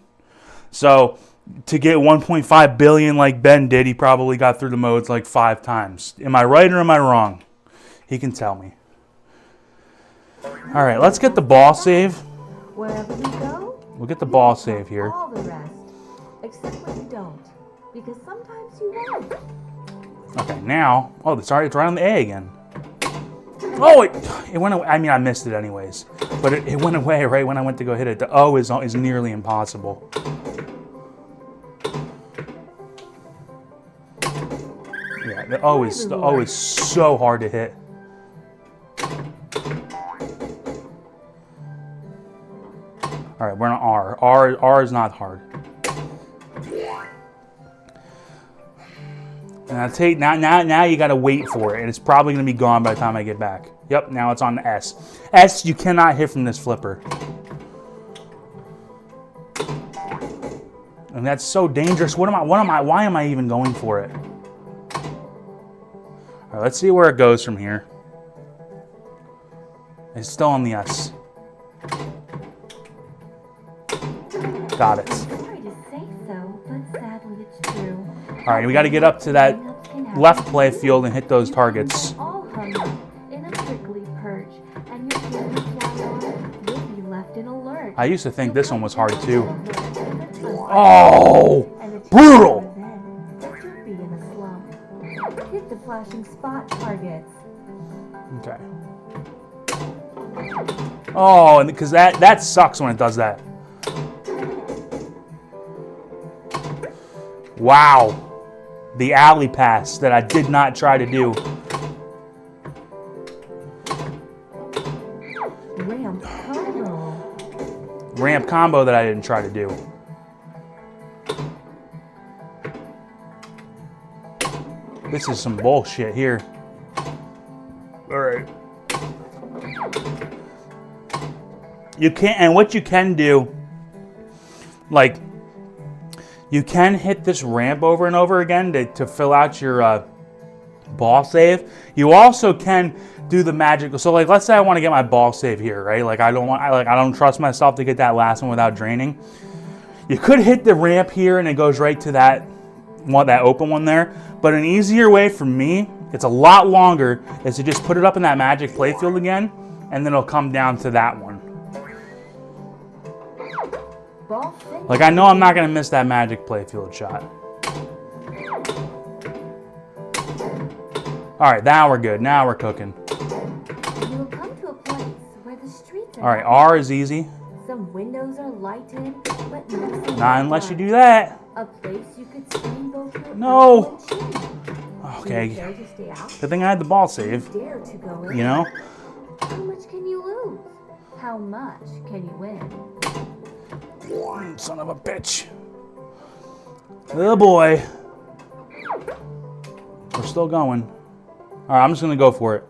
So to get 1.5 billion like Ben did, he probably got through the modes like 5 times. Am I right or am I wrong? He can tell me. All right, let's get the ball save. Wherever you go, We'll get the ball save here. all the rest, except when you don't, because sometimes you won't. Okay, now, sorry, it's right on the A again. Oh, it went away. I mean, I missed it anyways, but it went away right when I went to go hit it. The O is nearly impossible. Yeah, the O is so hard to hit. All right, we're on R. R is not hard. And now you gotta wait for it, and it's probably gonna be gone by the time I get back. Yep, now it's on the S. S you cannot hit from this flipper. And that's so dangerous. Why am I even going for it? All right, let's see where it goes from here. It's still on the S. Got it. Sorry to say so, but sadly it's true. All right, we got to get up to that left play field and hit those targets. All hung up in a prickly perch, and your favorite flower will be left in a lurch. I used to think this one was hard too. Oh, brutal! But you'll be in a slump. Hit the flashing spot targets. Okay. Oh, and because that sucks when it does that. Wow. The alley pass that I did not try to do. Ramp combo. Ramp combo that I didn't try to do. This is some bullshit here. All right. You can't, and what you can do, like, you can hit this ramp over and over again to fill out your ball save. You also can do the magic. So, like, let's say I want to get my ball save here, right? Like, I don't trust myself to get that last one without draining. You could hit the ramp here, and it goes right to that open one there. But an easier way for me, it's a lot longer, is to just put it up in that magic playfield again, and then it'll come down to that one. Ball finished. Like, I know I'm not going to miss that magic playfield shot. All right, now we're good. Now we're cooking. You will come to a place where the streets are All right, R is easy. some windows are lighted, but nothing Not unless you do that. A place you could screen both your No. elbow and chin. Do you Okay. dare to stay out? Good thing I had the ball save. Dare to go in? You know? How much can you lose? How much can you win? Son of a bitch. Oh boy. We're still going. All right, I'm just going to go for it.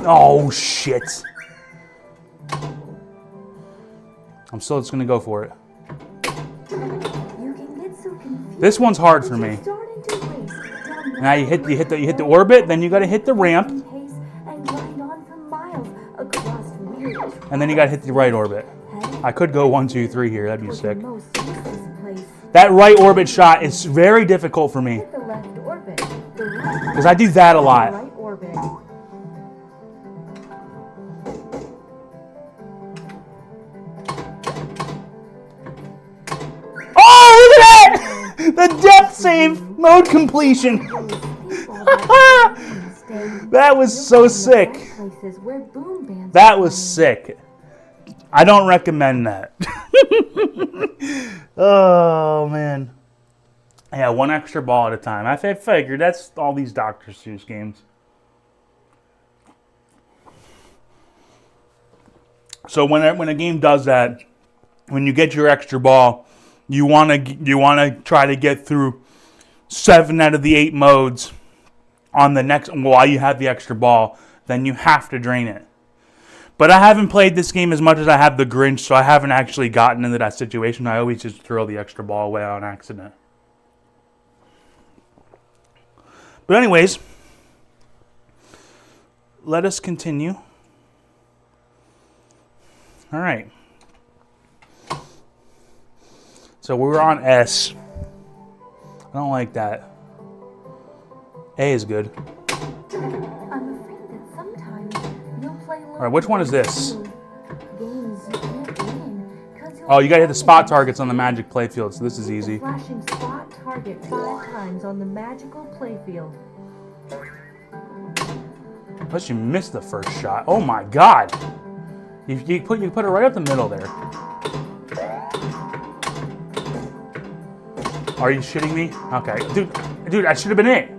Oh, shit. I'm still just going to go for it. You can get so confused. This one's hard for me. Starting to race down Now you hit the orbit, then you got to hit the ramp, pace and grind on for miles across weird and then you got to hit the right orbit. heading I could go 1, 2, 3 here. That'd be towards sick. the most useless place. That right orbit shot is very difficult for me Hit the left orbit. The right, because I do that a lot. right orbit. Oh, look at that! The depth save mode completion. That was so sick. Places where boom bands That was sick. I don't recommend that. Oh, man. Yeah, one extra ball at a time. I figured that's all these Dr. Seuss games. So when a game does that, when you get your extra ball, you want to try to get through 7 out of the 8 modes on the next while you have the extra ball, then you have to drain it. But I haven't played this game as much as I have the Grinch, so I haven't actually gotten into that situation. I always just throw the extra ball away on accident. But anyways, let us continue. All right. So we were on S. I don't like that. A is good. I'm afraid that sometimes you'll play All right, which one is this? games you can't win 'cause you'll Oh, you gotta hit the spot play targets on the magic playfield, so this is easy. flashing spot target 5 times on the magical playfield. Unless you missed the first shot. Oh my god! You put it right up the middle there. Are you shitting me? Okay, dude, that should have been it.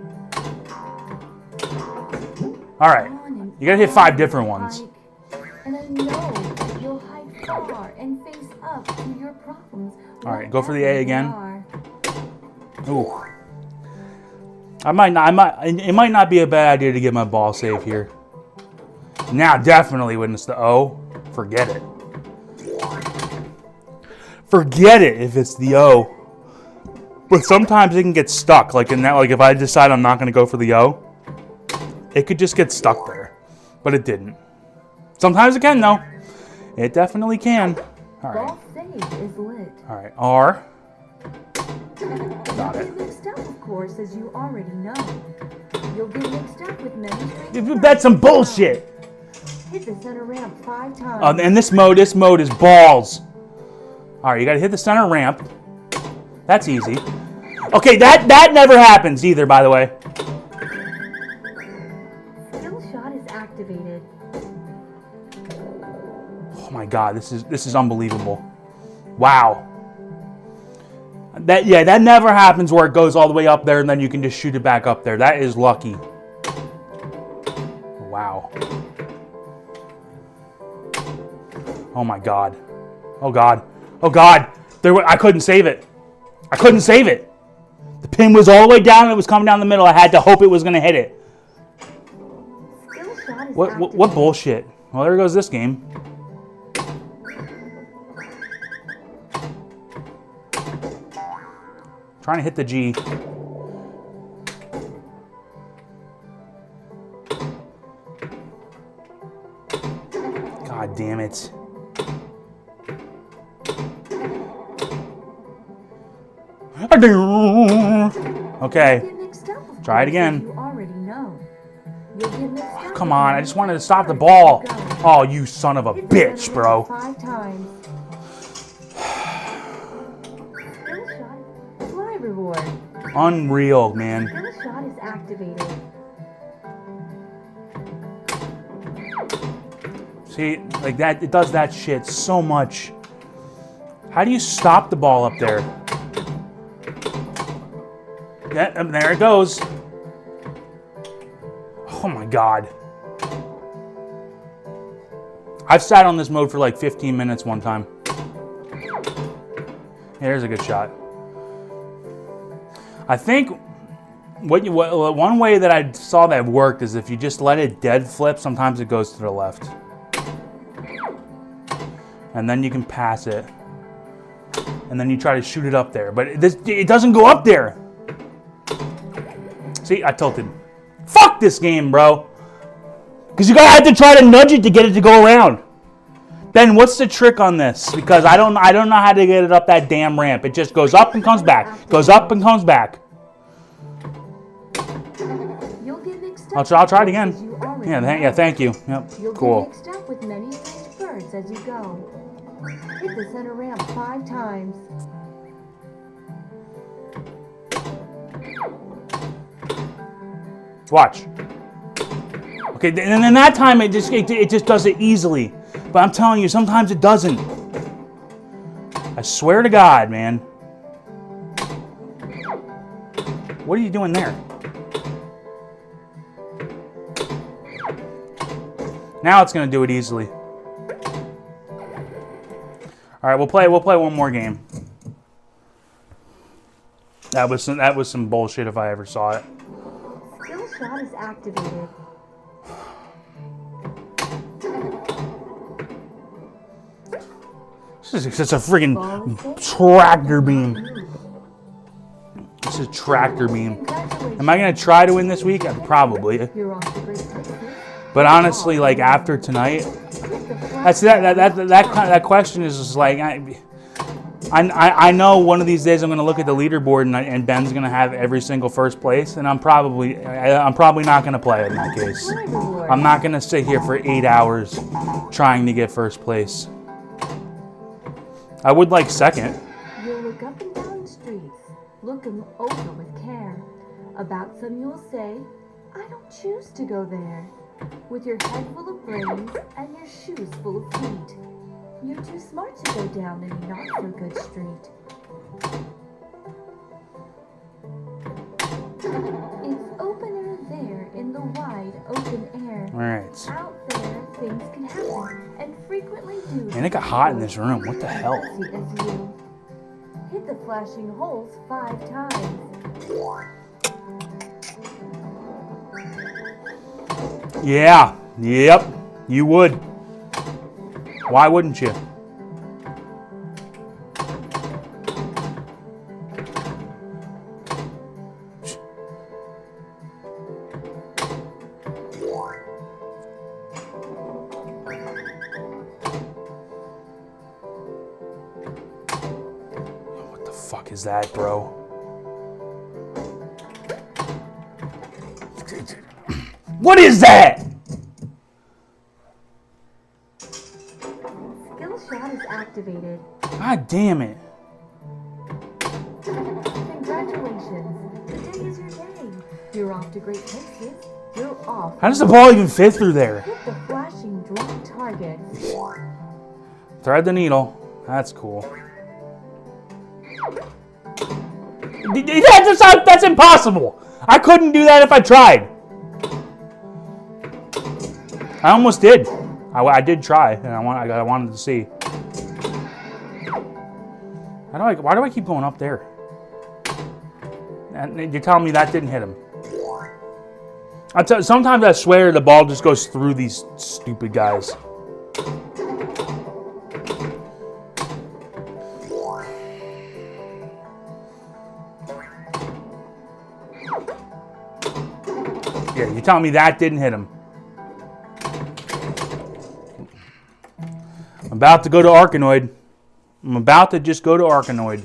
All right, you gotta hit 5 different ones. And I know you'll hide far and face up to your problems. All right, go for the A again. Whatever they are. Ooh. It might not be a bad idea to get my ball save here. Now, definitely when it's the O, forget it. Forget it if it's the O. But sometimes it can get stuck. Like in that, like if I decide I'm not going to go for the O, it could just get stuck there. But it didn't. Sometimes it can though. It definitely can. All right. Ball save is lit. All right. R. Got it. Mixed up, of course, as you already know. You'll get mixed up with many strings. That's some bullshit. Hit the center ramp 5 times. And this mode is balls. All right, you got to hit the center ramp. That's easy. Okay, that never happens either, by the way. Skill shot is activated. Oh my god, this is unbelievable. Wow. That never happens where it goes all the way up there and then you can just shoot it back up there. That is lucky. Wow. Oh my god. Oh god. Oh god. I couldn't save it. I couldn't save it. The pin was all the way down and it was coming down the middle. I had to hope it was going to hit it. Skill shot is What activated. bullshit. Well, there goes this game. Trying to hit the G. God damn it. Okay. Get mixed up, of Try it course, again. as you already know. You'll get mixed up Come with on, I many just wanted to strings. stop the ball. Go. Oh, you son of a Hit the bitch, center bro. ramp 5 times. Unreal, man. Skill shot is activated. See, like that, it does that shit so much. How do you stop the ball up there? Yeah, and there it goes. Oh my God. I've sat on this mode for like 15 minutes one time. Here's a good shot. I think one way that I saw that worked is if you just let it dead flip, sometimes it goes to the left. And then you can pass it. And then you try to shoot it up there. But it doesn't go up there. See, I tilted. Fuck this game, bro. Because you gotta have to try to nudge it to get it to go around. Ben, what's the trick on this? Because I don't know how to get it up that damn ramp. It just goes up and comes back. Goes up and comes back. I'll try it again. Yeah, thank you. Yep, cool. You'll get mixed up with many strange birds as you go. Hit the center ramp 5 times. Watch. Okay, and then that time it just does it easily. But I'm telling you, sometimes it doesn't. I swear to God, man. What are you doing there? Now it's gonna do it easily. All right, we'll play one more game. That was some bullshit if I ever saw it. Skill shot is activated. This is a freaking tractor beam. This is tractor beam. Am I gonna try to win this week? Probably. You're off to great places. But honestly, like after tonight, that question is just like I know one of these days I'm gonna look at the leaderboard and Ben's gonna have every single first place, and I'm probably not gonna play in that case. I'm not gonna sit here for 8 hours trying to get first place. I would like second. You'll look up and down streets, look 'em over with care. About some you'll say, I don't choose to go there. With your head full of brains and your shoes full of feet, you're too smart to go down any not-so-good street. It's opener there in the wide open air. All right. Out there, things can happen, and frequently do. Man, it got hot in this room. What the hell? As you hit the flashing holes 5 times. Yeah. Yep. You would. Why wouldn't you? What the fuck is that, bro? What is that? Skill shot is activated. God damn it. Congratulations. Today is your day. You're off to great places. You're off. How does the ball even fit through there? Hit the flashing drop target. Thread the needle. That's cool. That's impossible. I couldn't do that if I tried. I almost did. I did try, and I wanted to see. Why do I keep going up there? And you're telling me that didn't hit him? Sometimes I swear the ball just goes through these stupid guys. Yeah, you're telling me that didn't hit him? I'm about to go to Arkanoid. I'm about to just go to Arkanoid.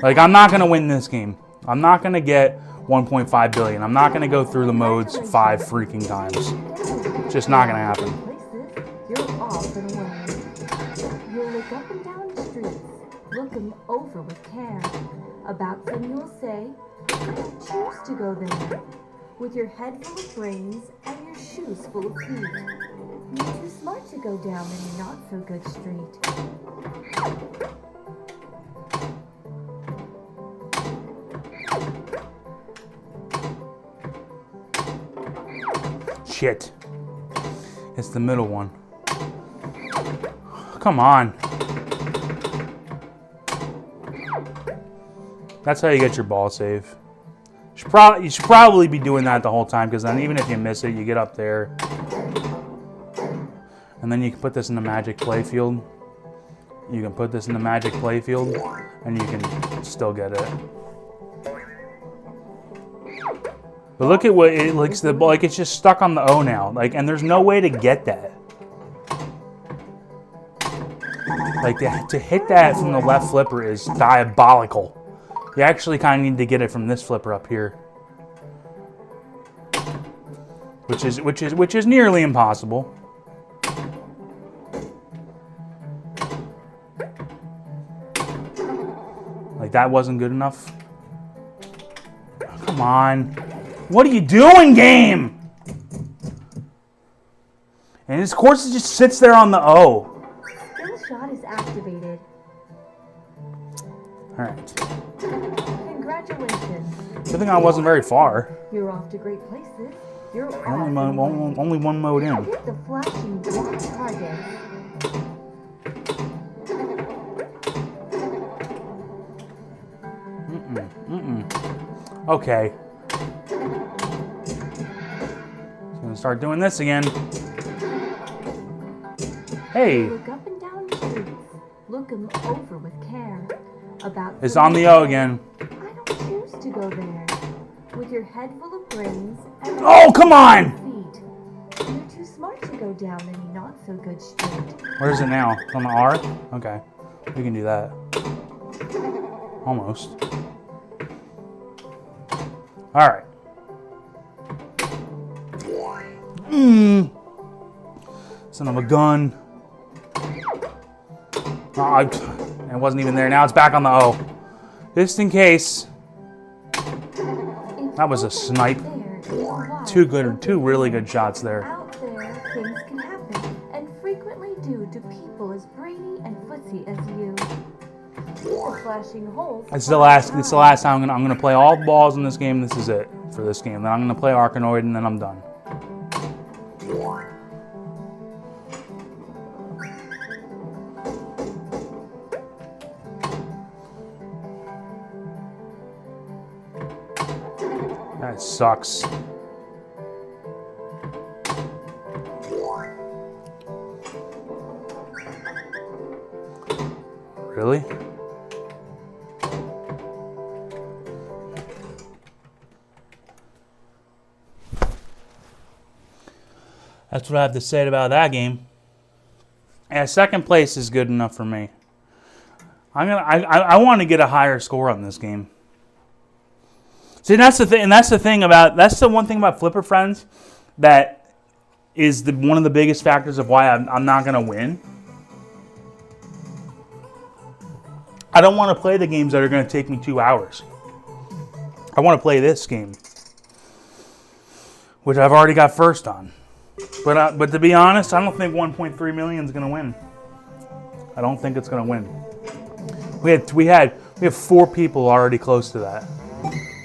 Like, I'm not going to win this game. I'm not going to get 1.5 billion. I'm not going to go through the modes 5 freaking times. It's just not going to happen. You're off and away. You'll look up and down streets, look 'em over with care. About some you'll say, I don't choose to go there. With your head full of brains and your shoes full of feet. You're too smart to go down any not so good street. Shit. It's the middle one. Come on. That's how you get your ball save. You should probably be doing that the whole time, because then even if you miss it, you get up there. And then you can put this in the magic playfield. You can put this in the magic playfield, and you can still get it. But look at what it looks like. It's just stuck on the O now. Like, and there's no way to get that. Like, to hit that from the left flipper is diabolical. You actually kind of need to get it from this flipper up here, which is nearly impossible. Like, that wasn't good enough. Come on. What are you doing, game? And this course just sits there on the O. Skill shot is activated. Alright. Congratulations. Good thing I wasn't very far. You're off to great places. You're Only one mode in. Hit the flashing black target. Okay. So I'm gonna start doing this again. Hey. Look up and down streets. Look 'em over with care. About It's on the O again. I don't choose to go there. With your head full of brains and Oh, come on! feet. You're too smart to go down any not so good street. Where is it now? It's on the R? Okay. We can do that. Almost. Alright. Son of a gun. Oh, it wasn't even there. Now it's back on the O. Just in case. That was a snipe. Two really good shots there. Out there, things can happen, and frequently do to people as brainy and footsie as you. The flashing holes. It's the last time I'm gonna play all the balls in this game. This is it for this game. Then I'm gonna play Arkanoid, and then I'm done. That sucks. Really? That's what I have to say about that game. Yeah, second place is good enough for me. I want to get a higher score on this game. See, that's the thing, and that's the one thing about Flipper Friends that is one of the biggest factors of why I'm not gonna win. I don't want to play the games that are gonna take me 2 hours. I want to play this game, which I've already got first on. But to be honest, I don't think 1.3 million is gonna win. I don't think it's gonna win. We have 4 people already close to that.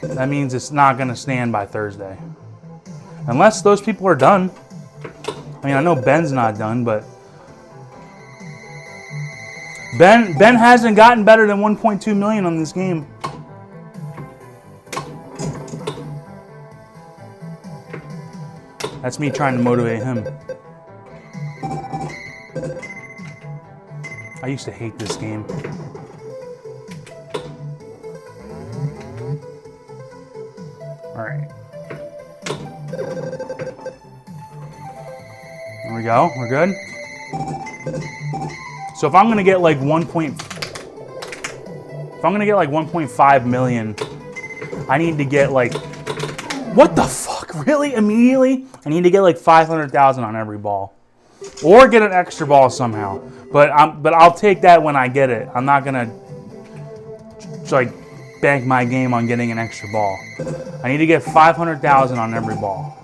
That means it's not going to stand by Thursday. Unless those people are done. I mean, I know Ben's not done, but Ben hasn't gotten better than 1.2 million on this game. That's me trying to motivate him. I used to hate this game. Alright. There we go. We're good. So if I'm gonna get like 1.5 million, I need to get like, what the fuck? Really? Immediately? I need to get like 500,000 on every ball, or get an extra ball somehow. But I'll take that when I get it. I'm not gonna like bank my game on getting an extra ball. I need to get 500,000 on every ball.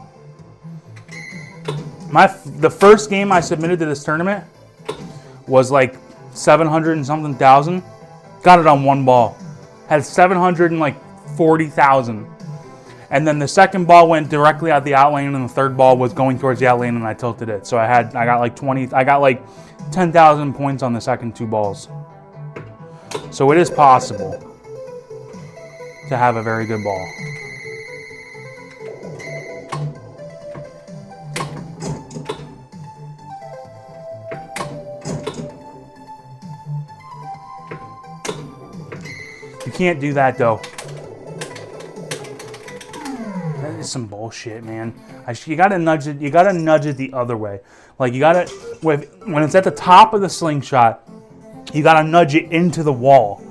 The first game I submitted to this tournament was like 700 and something thousand. Got it on one ball. Had 740,000. And then the second ball went directly at the out lane, and the third ball was going towards the out lane, and I tilted it. So I got like 10,000 points on the second two balls. So it is possible to have a very good ball. You can't do that though. That is some bullshit, man. You gotta nudge it. You gotta nudge it the other way. Like you gotta, when it's at the top of the slingshot, you gotta nudge it into the wall.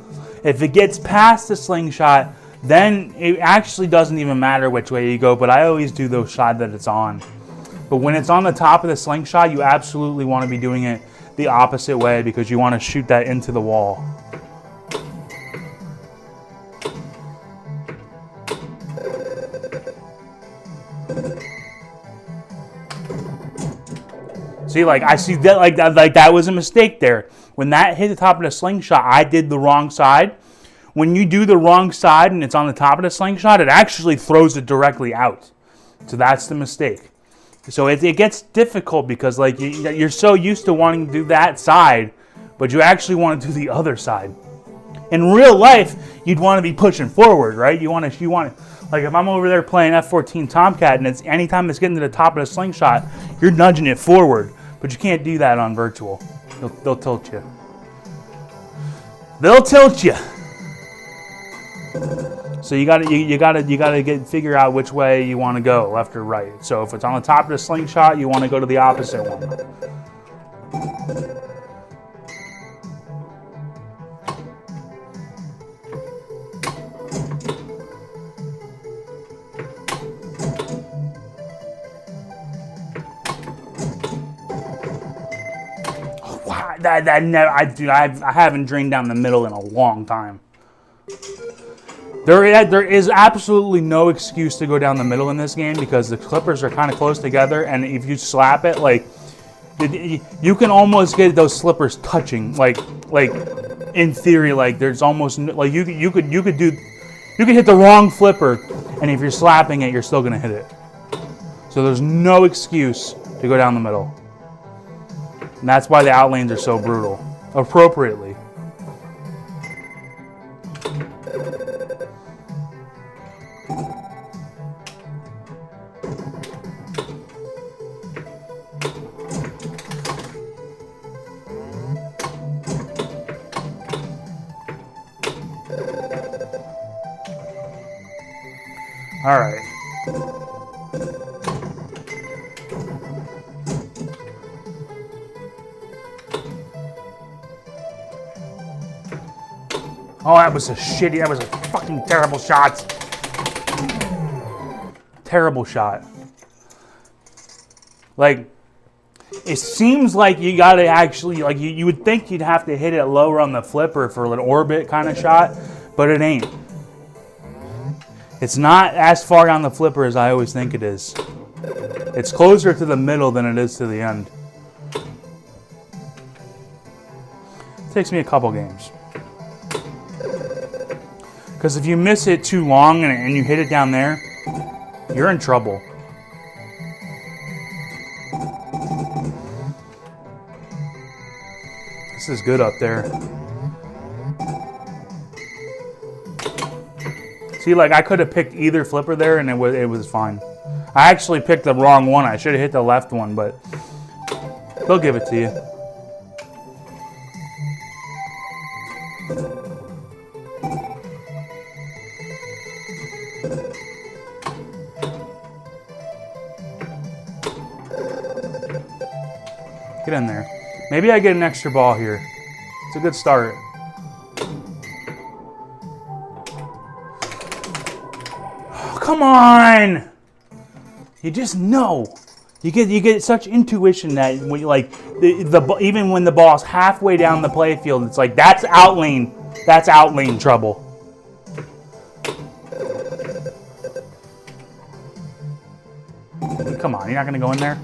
If it gets past the slingshot, then it actually doesn't even matter which way you go. But I always do the shot that it's on. But when it's on the top of the slingshot, you absolutely want to be doing it the opposite way because you want to shoot that into the wall. See, like I see that, like that was a mistake there. When that hit the top of the slingshot, I did the wrong side. When you do the wrong side and it's on the top of the slingshot, it actually throws it directly out. So that's the mistake. So it gets difficult because like you're so used to wanting to do that side, but you actually want to do the other side. In real life, you'd want to be pushing forward, right? You want to, like if I'm over there playing F-14 Tomcat and it's anytime it's getting to the top of the slingshot, you're nudging it forward. But you can't do that on virtual. They'll tilt you. They'll tilt you. So you gotta figure out which way you want to go, left or right. So if it's on the top of the slingshot, you want to go to the opposite one. Wow, that never. I haven't drained down the middle in a long time. There is absolutely no excuse to go down the middle in this game because the clippers are kind of close together, and if you slap it, like you can almost get those slippers touching, like in theory, like there's almost like you could hit the wrong flipper, and if you're slapping it, you're still gonna hit it. So there's no excuse to go down the middle, and that's why the out lanes are so brutal, appropriately. All right. Oh, that was a fucking terrible shot. Terrible shot. Like, it seems like you gotta actually, like, you would think you'd have to hit it lower on the flipper for an orbit kind of shot, but it ain't. It's not as far down the flipper as I always think it is. It's closer to the middle than it is to the end. It takes me a couple games. Because if you miss it too long and you hit it down there, you're in trouble. This is good up there. See, like I could have picked either flipper there and it was fine. I actually picked the wrong one. I should have hit the left one, but they'll give it to you. Get in there. Maybe I get an extra ball here. It's a good start. Come on! You just know. You get such intuition that when you like even when the ball's halfway down the playfield, it's like that's out lane trouble. Come on, you're not gonna go in there?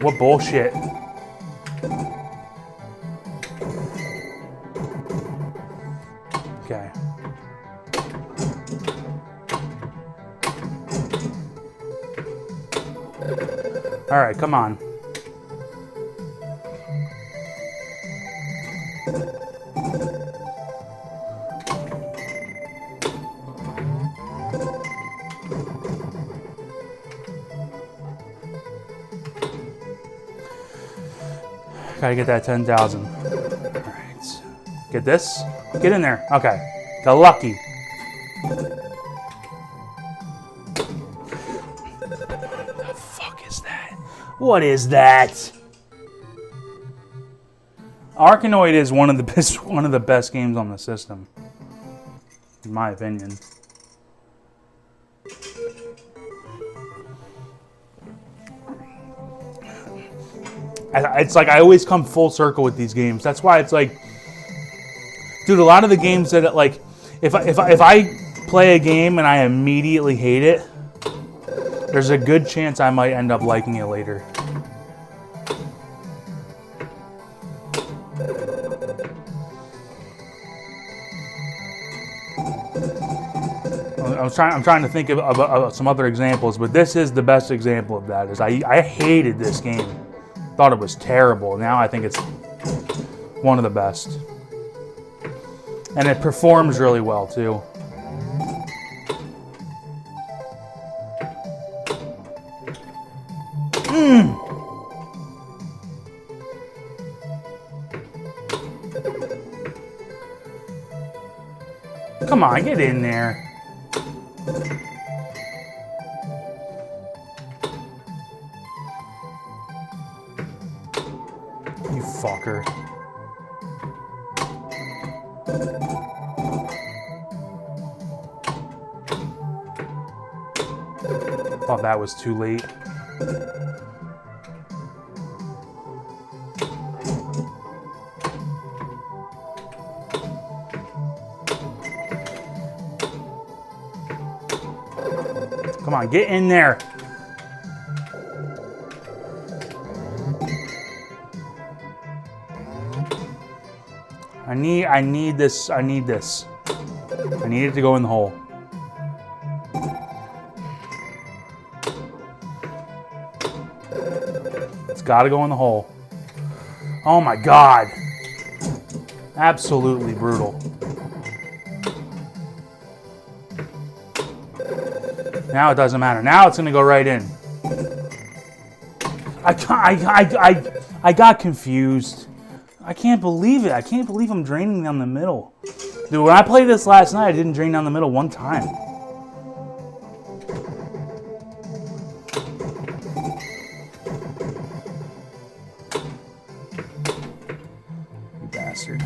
What bullshit? Okay. All right, come on. Gotta get that 10,000. All right. Get this. Get in there. Okay. Got lucky. The fuck is that? What is that? Arkanoid is one of the best games on the system, in my opinion. It's like I always come full circle with these games. That's why it's like, dude, a lot of the games that like, if I play a game and I immediately hate it, there's a good chance I might end up liking it later. I'm trying to think of some other examples, but this is the best example of that. Is I hated this game. Thought it was terrible. Now I think it's one of the best. And it performs really well too. Come on, get in there. You fucker. Thought that was too late. Come on, get in there. I need this. I need this. I need it to go in the hole. It's got to go in the hole. Oh my God. Absolutely brutal. Now it doesn't matter. Now it's going to go right in. I got confused. I can't believe it. I can't believe I'm draining down the middle. Dude, when I played this last night, I didn't drain down the middle one time. You bastard.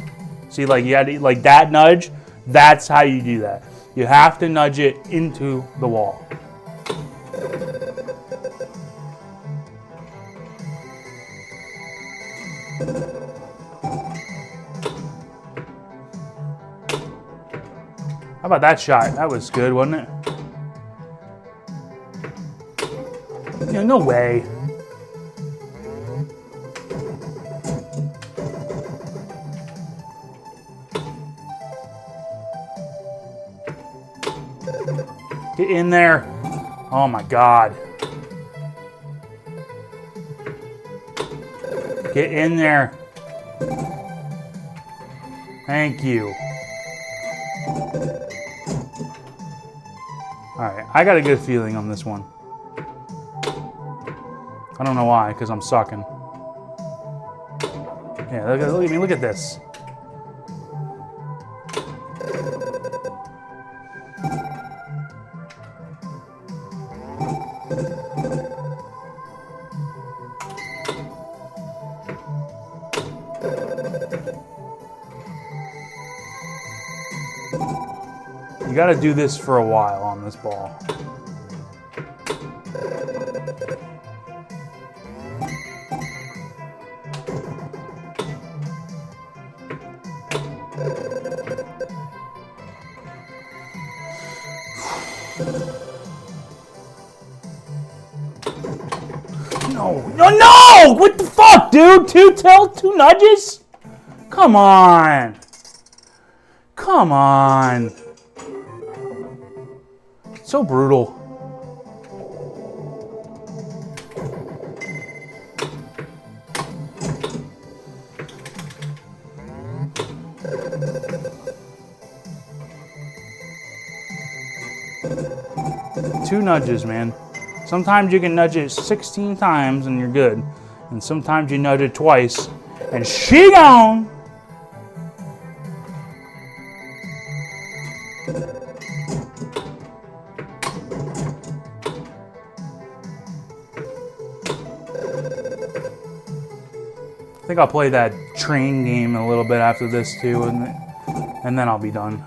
See, like, you had to, like that nudge, that's how you do that. You have to nudge it into the wall. How about that shot? That was good, wasn't it? Yeah, no way. Get in there. Oh my God. Get in there. Thank you. Alright, I got a good feeling on this one. I don't know why, because I'm sucking. Yeah, look at me, look at this. You got to do this for a while on this ball. No, no, no! What the fuck, dude? Two nudges? Come on. Come on. So brutal. Two nudges, man. Sometimes you can nudge it 16 times and you're good. And sometimes you nudge it twice and she gone. I think I'll play that train game a little bit after this too, and then I'll be done.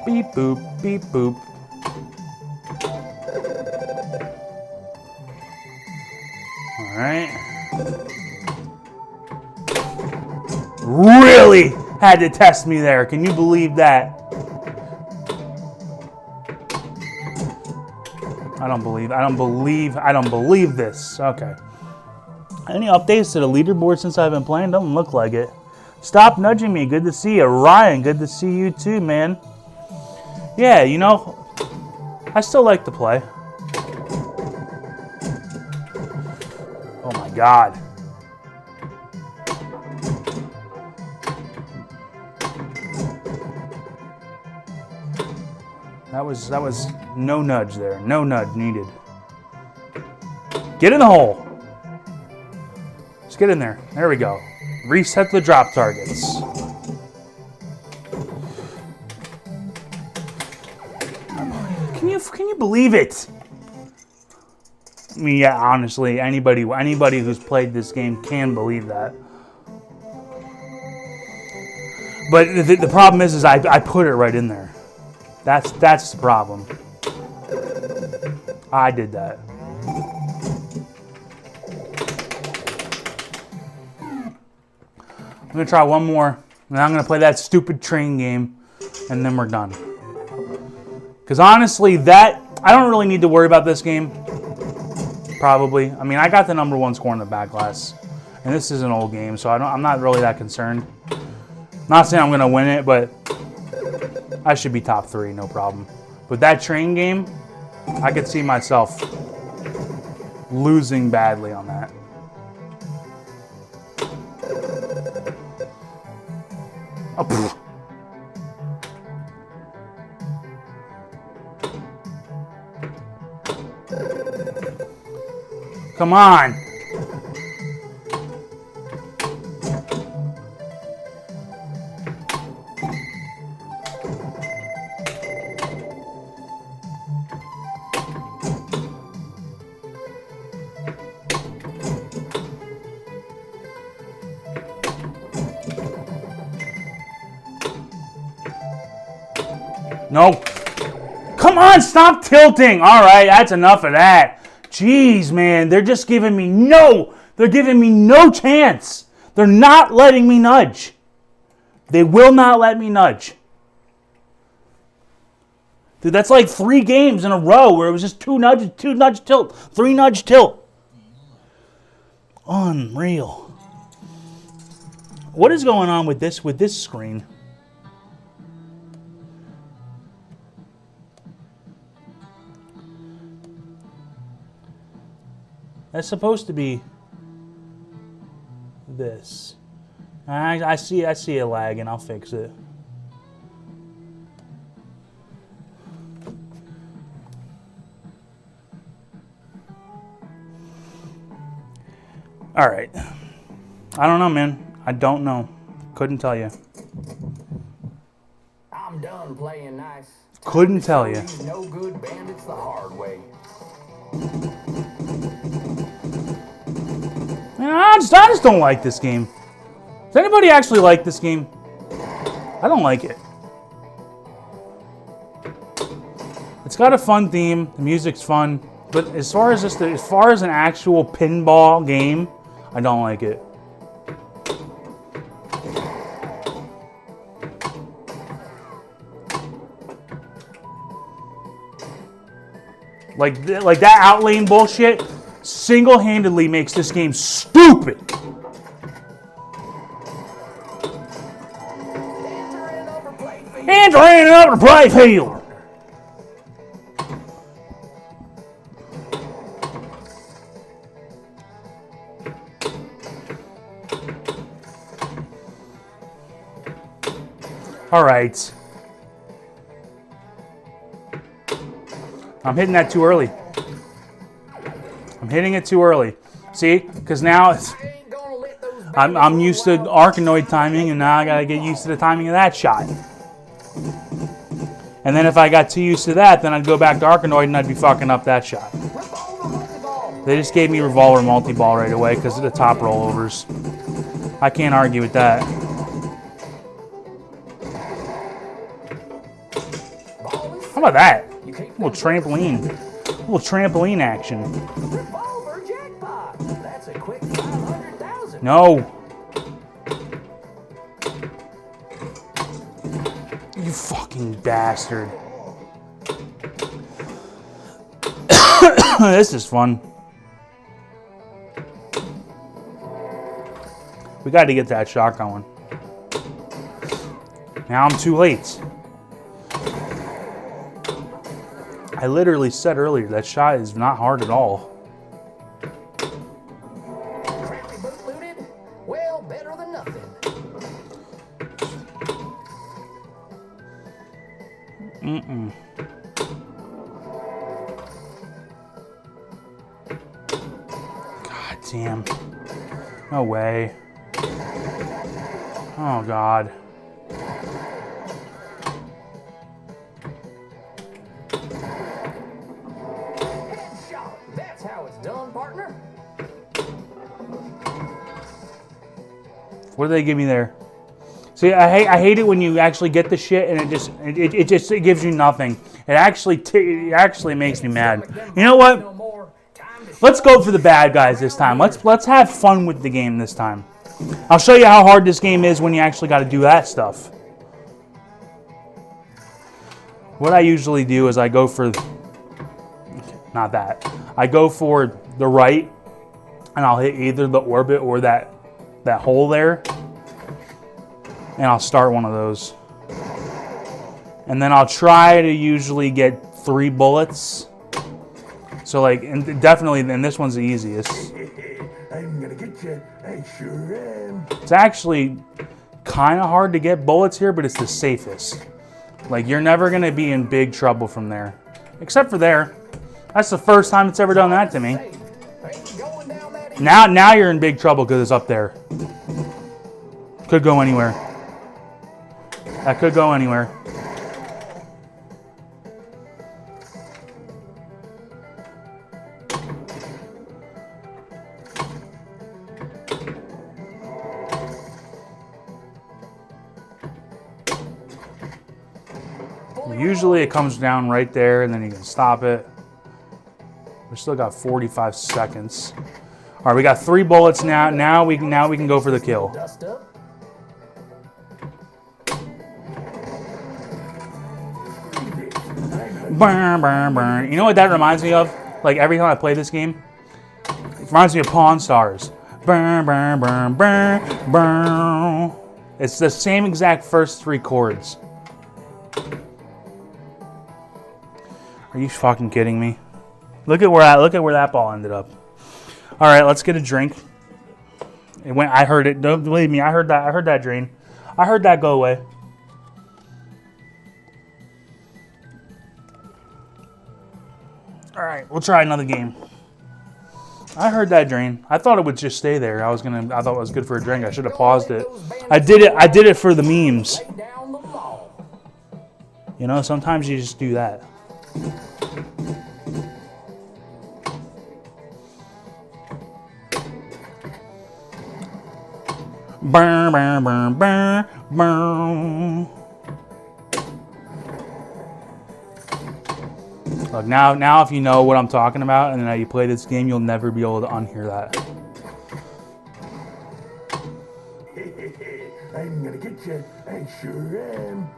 Beep boop, beep boop. All right. Really had to test me there. Can you believe that? I don't believe this. Okay. Any updates to the leaderboard since I've been playing? Doesn't look like it. Stop nudging me. Good to see you. Ryan, good to see you too, man. Yeah, you know, I still like to play. Oh my God. That was no nudge there. No nudge needed. Get in the hole. Just get in there. There we go. Reset the drop targets. Can you believe it? I mean, yeah, honestly, anybody who's played this game can believe that. But the problem is I put it right in there. That's the problem. I did that. I'm gonna try one more, and I'm gonna play that stupid train game, and then we're done. Because honestly, I don't really need to worry about this game. Probably. I mean, I got the #1 score in the back glass, and this is an old game, so I'm not really that concerned. Not saying I'm gonna win it, but I should be top 3, no problem. But that train game, I could see myself losing badly on that. Oh, pfft. Come on. No. Come on, stop tilting. All right, that's enough of that. Jeez, man, they're just giving me no chance. They're not letting me nudge. They will not let me nudge. Dude, that's like 3 games in a row where it was just 2 nudge tilt, 3 nudge tilt. Unreal. What is going on with this screen? That's supposed to be this. I see a lag, and I'll fix it. All right. I don't know, man. I don't know. Couldn't tell you. I'm done playing nice. Couldn't tell you. These no good bandits the hard way. Man, I just don't like this game. Does anybody actually like this game? I don't like it. It's got a fun theme. The music's fun. But as far as an actual pinball game, I don't like it. Like that outlane bullshit single-handedly makes this game stupid. Entering over the play field. All right. I'm hitting that too early. I'm hitting it too early. See? Because now it's, I'm used to Arkanoid timing, and now I gotta get used to the timing of that shot. And then if I got too used to that, then I'd go back to Arkanoid and I'd be fucking up that shot. They just gave me Revolver Multi-Ball right away because of the top rollovers. I can't argue with that. How about that? A little trampoline. A little trampoline action. Revolver jackpot. That's a quick 500,000. No. You fucking bastard. This is fun. We got to get that shot going. Now I'm too late. I literally said earlier that shot is not hard at all. Crappy boot looted? Well, better than nothing. God damn. No way. Oh, God. Headshot. That's how it's done, partner. What did they give me there? See, I hate it when you actually get the shit and it just gives you nothing. It actually makes me mad. You know what? Let's go for the bad guys this time. Let's have fun with the game this time. I'll show you how hard this game is when you actually got to do that stuff. What I usually do is I go for, not that. I go for the right, and I'll hit either the orbit or that hole there, and I'll start one of those. And then I'll try to usually get 3 bullets. So like, and definitely, and this one's the easiest. I'm gonna get you. I sure am. It's actually kind of hard to get bullets here, but it's the safest. Like, you're never gonna be in big trouble from there. Except for there. That's the first time it's ever done that to me. Now you're in big trouble because it's up there. Could go anywhere. That could go anywhere. Usually it comes down right there and then you can stop it. We still got 45 seconds. All right, we got 3 bullets now. Now we can go for the kill. Dust up. Burn, burn, burn. You know what that reminds me of? Like every time I play this game, it reminds me of Pawn Stars. Burn, burn, burn, burn, burn. It's the same exact first 3 chords. Are you fucking kidding me? Look at where that ball ended up. All right, let's get a drink. It went. I heard it. Don't believe me. I heard that. I heard that drain. I heard that go away. All right, we'll try another game. I heard that drain. I thought it would just stay there. I thought it was good for a drink. I should have paused it. I did it for the memes. You know, sometimes you just do that. Burn, burn, burn, burn, burn. Look, now if you know what I'm talking about and how you play this game, you'll never be able to unhear that. I'm gonna get you. I sure am.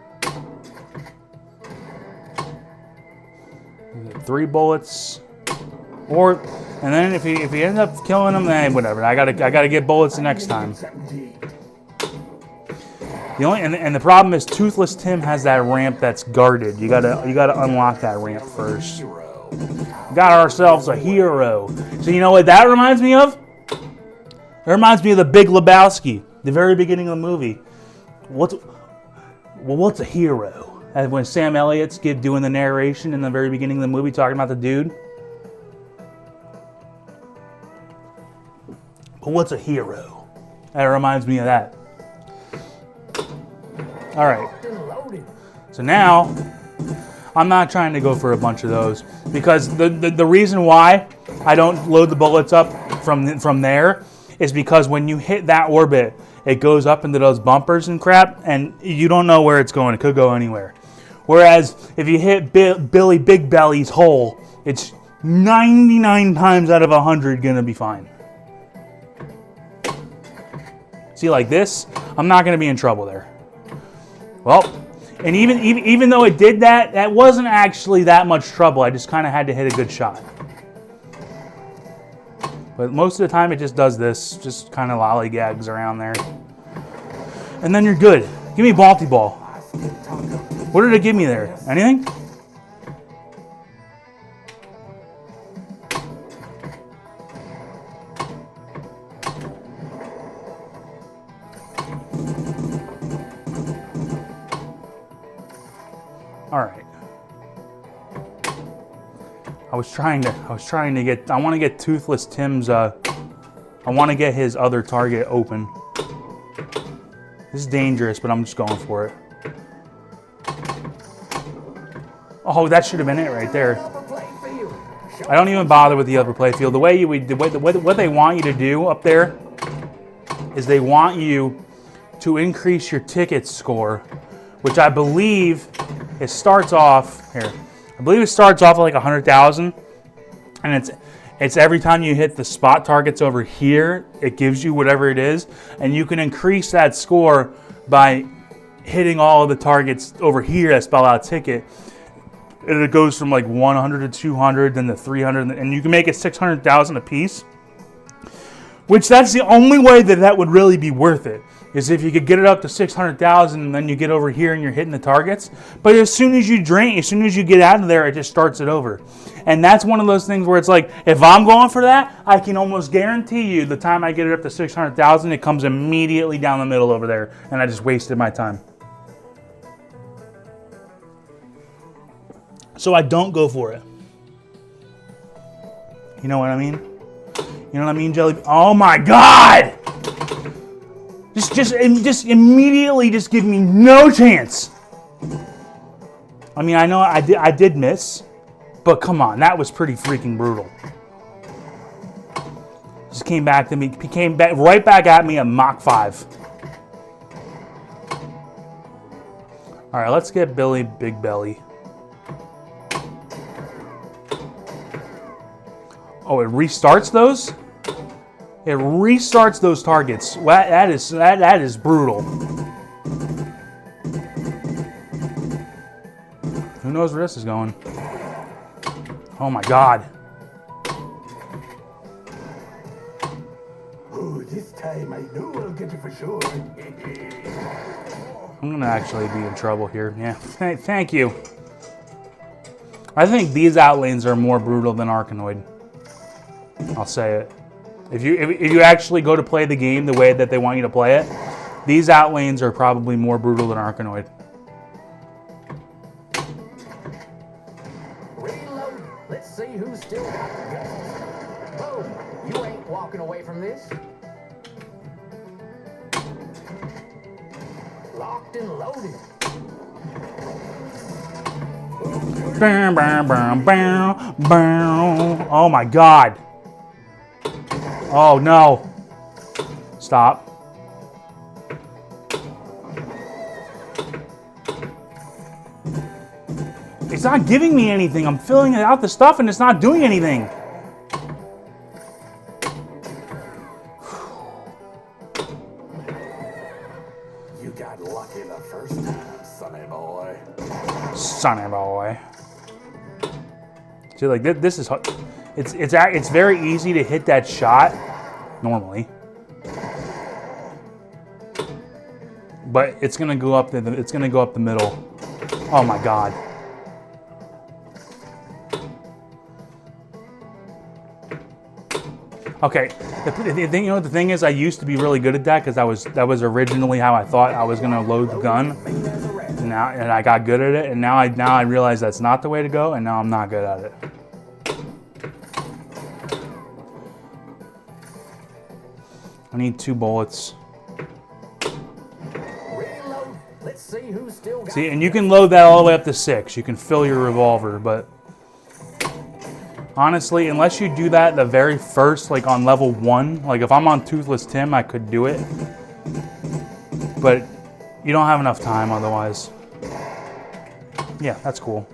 3 bullets, and then if he ends up killing him, then whatever. I gotta get bullets the next time. The problem is Toothless Tim has that ramp that's guarded. You gotta unlock that ramp first. Got ourselves a hero. So you know what that reminds me of? It reminds me of the Big Lebowski, the very beginning of the movie. What's a hero? And when Sam Elliott's doing the narration in the very beginning of the movie, talking about the dude. But what's a hero? That reminds me of that. All right. So now, I'm not trying to go for a bunch of those because the reason why I don't load the bullets up from there is because when you hit that orbit, it goes up into those bumpers and crap, and you don't know where it's going. It could go anywhere. Whereas if you hit Billy Big Belly's hole, it's 99 times out of 100 gonna be fine. See, like this, I'm not gonna be in trouble there. Well, and even though it did that, that wasn't actually that much trouble. I just kind of had to hit a good shot. But most of the time, it just does this, just kind of lollygags around there, and then you're good. Give me Balti Ball. What did it give me there? Anything? All right. I was trying to get. I want to get Toothless Tim's. I want to get his other target open. This is dangerous, but I'm just going for it. Oh, that should have been it right there. I don't even bother with the upper playfield. The way what they want you to do up there is they want you to increase your ticket score, which I believe it starts off here. I believe it starts off at like 100,000, and it's every time you hit the spot targets over here, it gives you whatever it is, and you can increase that score by hitting all of the targets over here that spell out ticket. And it goes from like 100 to 200, then to 300, and you can make it 600,000 a piece. Which that's the only way that would really be worth it, is if you could get it up to 600,000 and then you get over here and you're hitting the targets. But as soon as you drain, as soon as you get out of there, it just starts it over. And that's one of those things where it's like, if I'm going for that, I can almost guarantee you the time I get it up to 600,000, it comes immediately down the middle over there, and I just wasted my time. So I don't go for it. You know what I mean? You know what I mean, Jelly? Oh my God! Just immediately just give me no chance. I mean, I know I did miss, but come on, that was pretty freaking brutal. Just came back to me, he came back right back at me at Mach 5. All right, let's get Billy Big Belly. Oh, it restarts those? It restarts those targets. Well, that is brutal. Who knows where this is going? Oh my God. Oh, this time I know I'll get you for sure. I'm gonna actually be in trouble here. Yeah, thank you. I think these outlanes are more brutal than Arkanoid. I'll say it. If you actually go to play the game the way that they want you to play it, these outlanes are probably more brutal than Arkanoid. Reload. Let's see who's still got the guns. Boom. You ain't walking away from this. Locked and loaded. Bam, bam, bam, bam, bam. Oh my God. Oh no. Stop. It's not giving me anything. I'm filling it out the stuff and it's not doing anything. You got lucky the first time, sonny boy. Sonny boy. See, like this is hard. It's very easy to hit that shot normally, but it's gonna go up the middle. Oh my god. Okay, the thing is, I used to be really good at that because that was originally how I thought I was gonna load the gun. And I got good at it, and now I realize that's not the way to go, and now I'm not good at it. I need 2 bullets. Reload. Let's see who's still got See, and you can load that all the way up to 6. You can fill your revolver, but honestly, unless you do that the very first, like on level 1, like if I'm on Toothless Tim, I could do it. But you don't have enough time otherwise. Yeah, that's cool.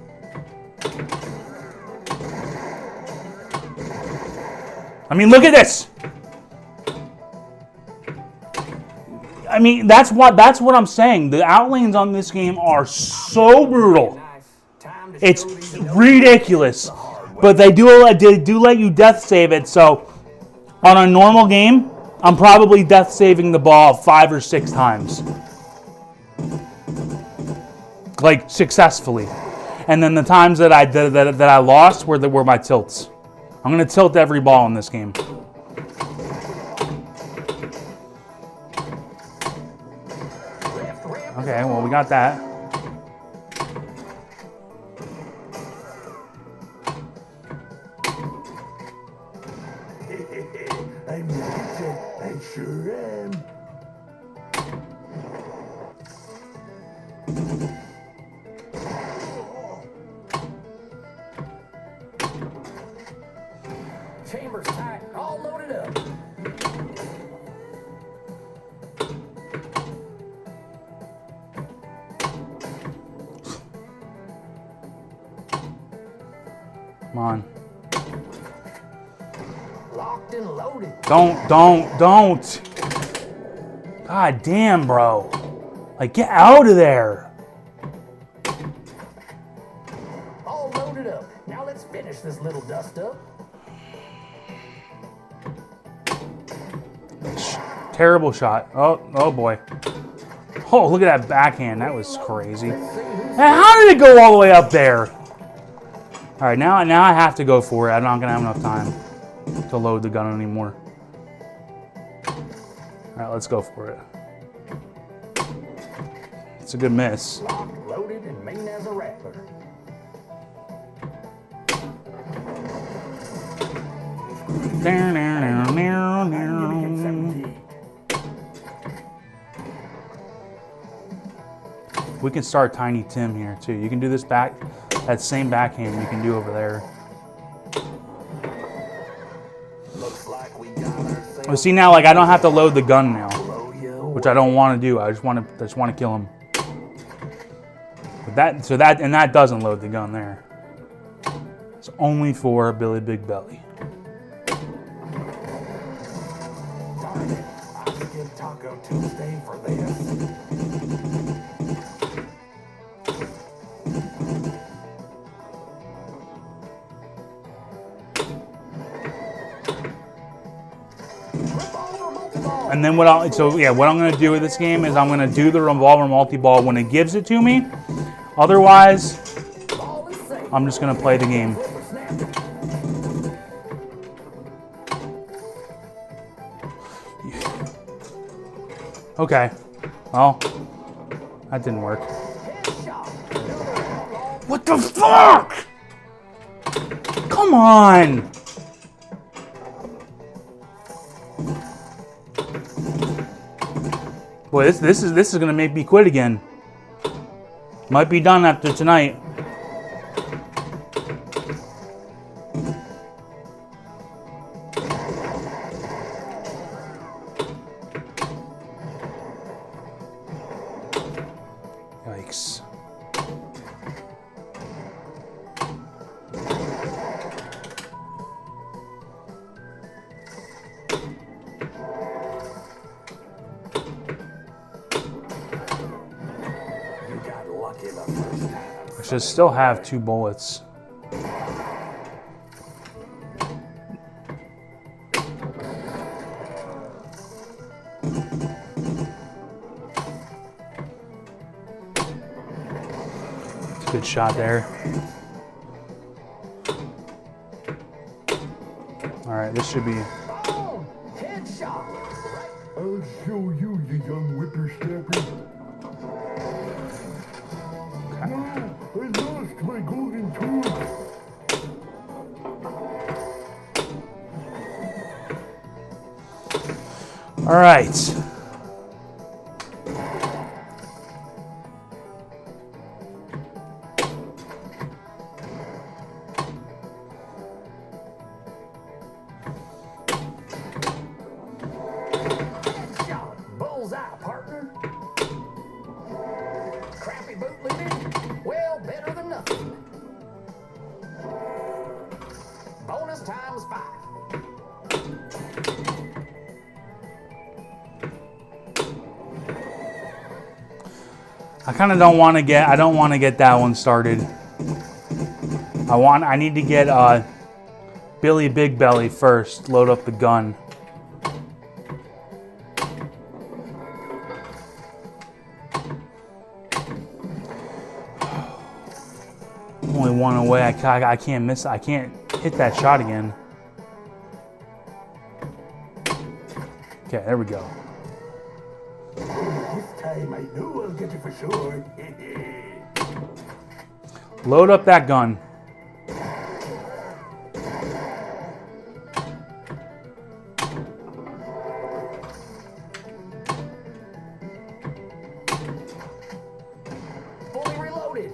I mean, look at this! I mean, that's what I'm saying. The outlanes on this game are so brutal. It's ridiculous. But they do let you death save it, so on a normal game, I'm probably death saving the ball 5 or 6 times. Like, successfully. And then the times that I lost were my tilts. I'm going to tilt every ball in this game. Okay, well, we got that. I'm gonna get you. I sure am. Chambers tight, all loaded up. Come on. Locked and loaded. Don't. God damn, bro. Like, get out of there. All loaded up. Now let's finish this little dust up. Terrible shot. Oh boy. Oh, look at that backhand. That was crazy. And how did it go all the way up there? All right, now I have to go for it. I'm not gonna have enough time to load the gun anymore. All right, let's go for it. It's a good miss. Locked, loaded, and mean as a rattler. We can start Tiny Tim here too. You can do this that same backhand you can do over there. Looks like we got ourselves. Oh, see now, like I don't have to load the gun now, which I don't want to do. I just want to kill him. But that doesn't load the gun there. It's only for Billy Big Belly. Darn it. I skip Taco Tuesday for this. And then what I'm going to do with this game is I'm going to do the revolver multi-ball when it gives it to me. Otherwise, I'm just going to play the game. Okay. Well, that didn't work. What the fuck? Come on. Boy, this is gonna make me quit again. Might be done after tonight. Yikes. should still have 2 bullets. Good shot there. All right, this should be. Boom! Headshot! I'll show you, you young whippersnapper. No, I lost my golden tooth. All right. Headshot! Bullseye, partner. Crappy boot leaving? Well, better than nothing. Bonus times 5. I kind of don't want to get. I don't want to get that one started. I need to get Billy Big Belly first. Load up the gun. Only one away. I can't miss. I can't hit that shot again. Okay, there we go. This time I know I'll get you for sure. Load up that gun. Fully reloaded.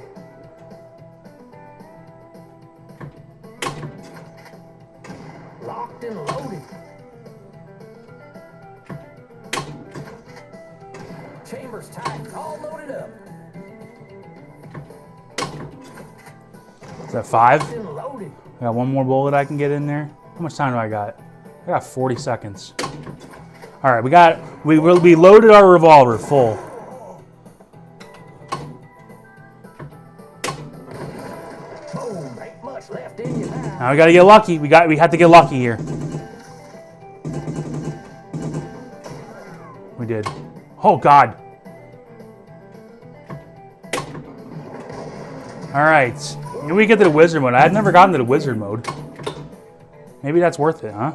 Locked and loaded. Chambers tight, all loaded up. Is that 5? Locked and loaded. I got one more bullet I can get in there. How much time do I got? I got 40 seconds. All right, we loaded our revolver full. Boom, ain't much left in you now. Now we got to get lucky. We have to get lucky here. We did. Oh God. All right. Maybe we get to the wizard mode. I had never gotten to the wizard mode. Maybe that's worth it, huh?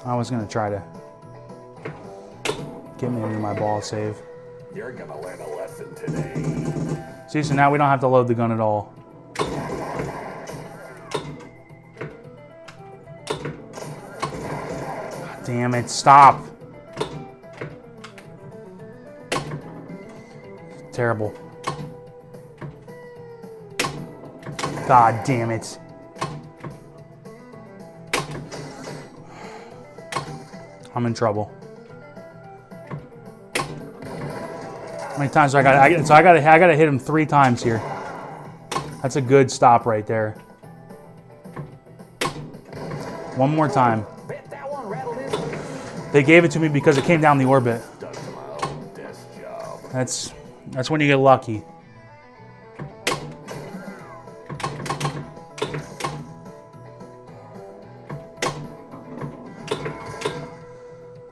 I was gonna try to get me into my ball save. You're gonna learn a lesson today. See, so now we don't have to load the gun at all. Damn it, stop. Terrible. God damn it. I'm in trouble. How many times do I gotta hit him 3 times here. That's a good stop right there. One more time. Bet that one rattled in. They gave it to me because it came down the orbit. Done to my own desk job. That's when you get lucky.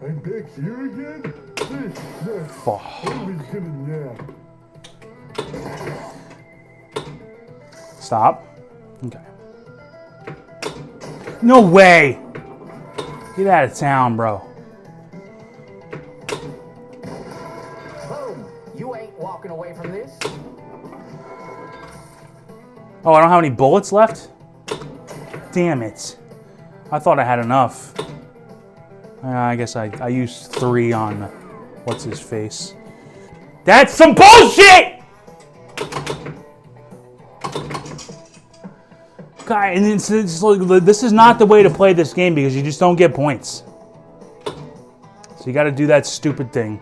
I'm back here again? This sucks. Fuck. Always gonna nap. Stop. Okay. No way! Get out of town, bro. Boom, you ain't walking away from this. Oh, I don't have any bullets left? Damn it. I thought I had enough. I guess I used 3 on what's his face. That's some bullshit! God, and this is not the way to play this game because you just don't get points. So you got to do that stupid thing.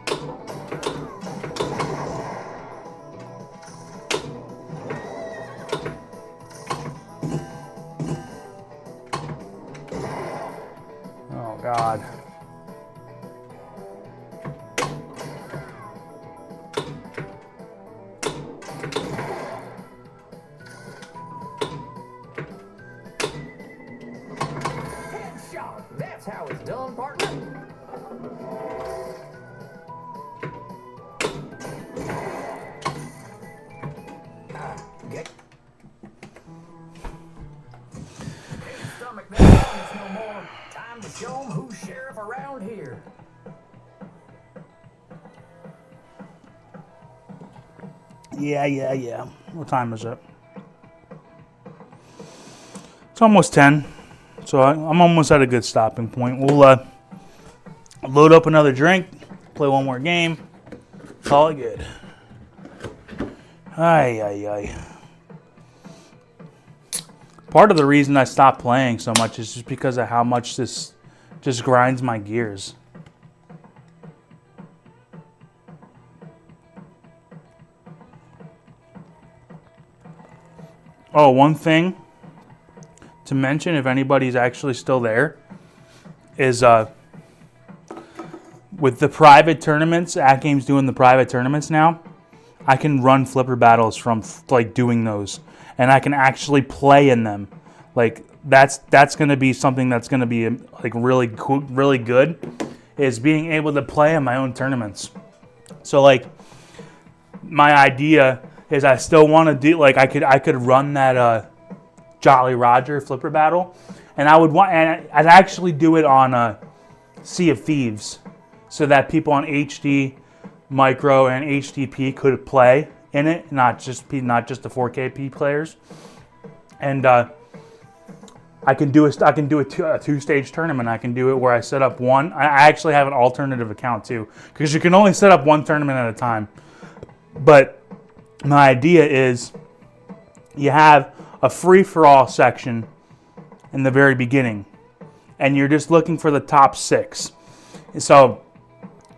Oh, God. That's how it's done, partner. Get stomach that no more. Time to show 'em who's sheriff around here. Yeah. What time is it? It's almost 10. So I'm almost at a good stopping point. We'll load up another drink, play one more game, call it good. Ay. Part of the reason I stopped playing so much is just because of how much this just grinds my gears. Oh, one thing to mention, if anybody's actually still there, is with the private tournaments, AtGame's doing the private tournaments now, I can run flipper battles from like doing those, and I can actually play in them. Like that's going to be something that's going to be like really cool, really good, is being able to play in my own tournaments. So like my idea is I still want to do, like I could run that Jolly Roger flipper battle, and I'd actually do it on Sea of Thieves, so that people on HD, Micro, and HDP could play in it, not just the 4KP players. And I can do a two-stage tournament. I can do it where I set up one. I actually have an alternative account too, because you can only set up one tournament at a time. But my idea is you have a free-for-all section in the very beginning, and you're just looking for the top 6. So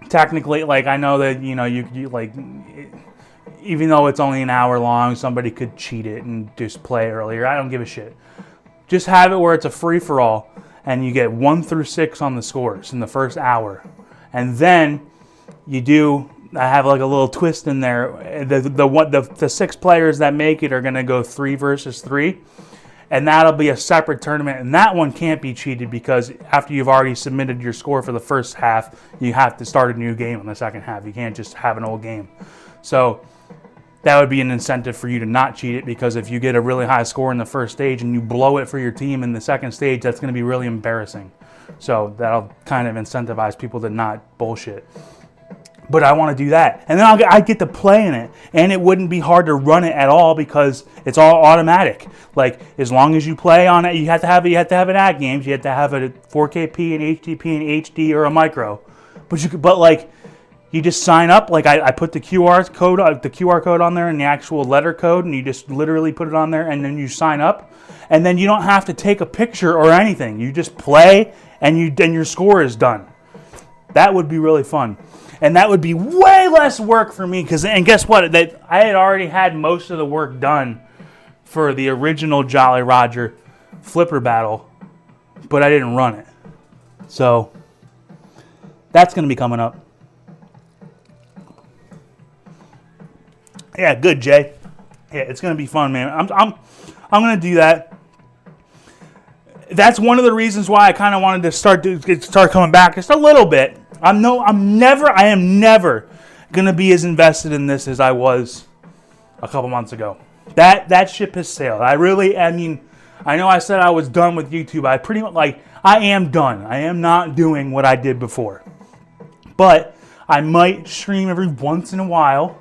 technically, like, I know that, you like, even though it's only an hour long, somebody could cheat it and just play earlier. I don't give a shit. Just have it where it's a free-for-all, and you get 1 through 6 on the scores in the first hour. And then I have like a little twist in there. The 6 players that make it are going to go 3 versus 3. And that'll be a separate tournament. And that one can't be cheated, because after you've already submitted your score for the first half, you have to start a new game in the second half. You can't just have an old game. So that would be an incentive for you to not cheat it, because if you get a really high score in the first stage and you blow it for your team in the second stage, that's going to be really embarrassing. So that'll kind of incentivize people to not bullshit. But I want to do that. And then I get to play in it. And it wouldn't be hard to run it at all, because it's all automatic. Like, as long as you play on it, you have to have an AtGames. You have to have a 4KP, an HDP, an HD, or a Micro. But you just sign up. Like, I put the QR code on there and the actual letter code, and you just literally put it on there, and then you sign up. And then you don't have to take a picture or anything. You just play, and your score is done. That would be really fun. And that would be way less work for me, and guess what? I had already had most of the work done for the original Jolly Roger flipper battle, but I didn't run it. So that's going to be coming up. Yeah, good, Jay. Yeah, it's going to be fun, man. I'm going to do that. That's one of the reasons why I kind of wanted to start coming back just a little bit. I am never going to be as invested in this as I was a couple months ago. That ship has sailed. I know I said I was done with YouTube. I am done. I am not doing what I did before. But I might stream every once in a while.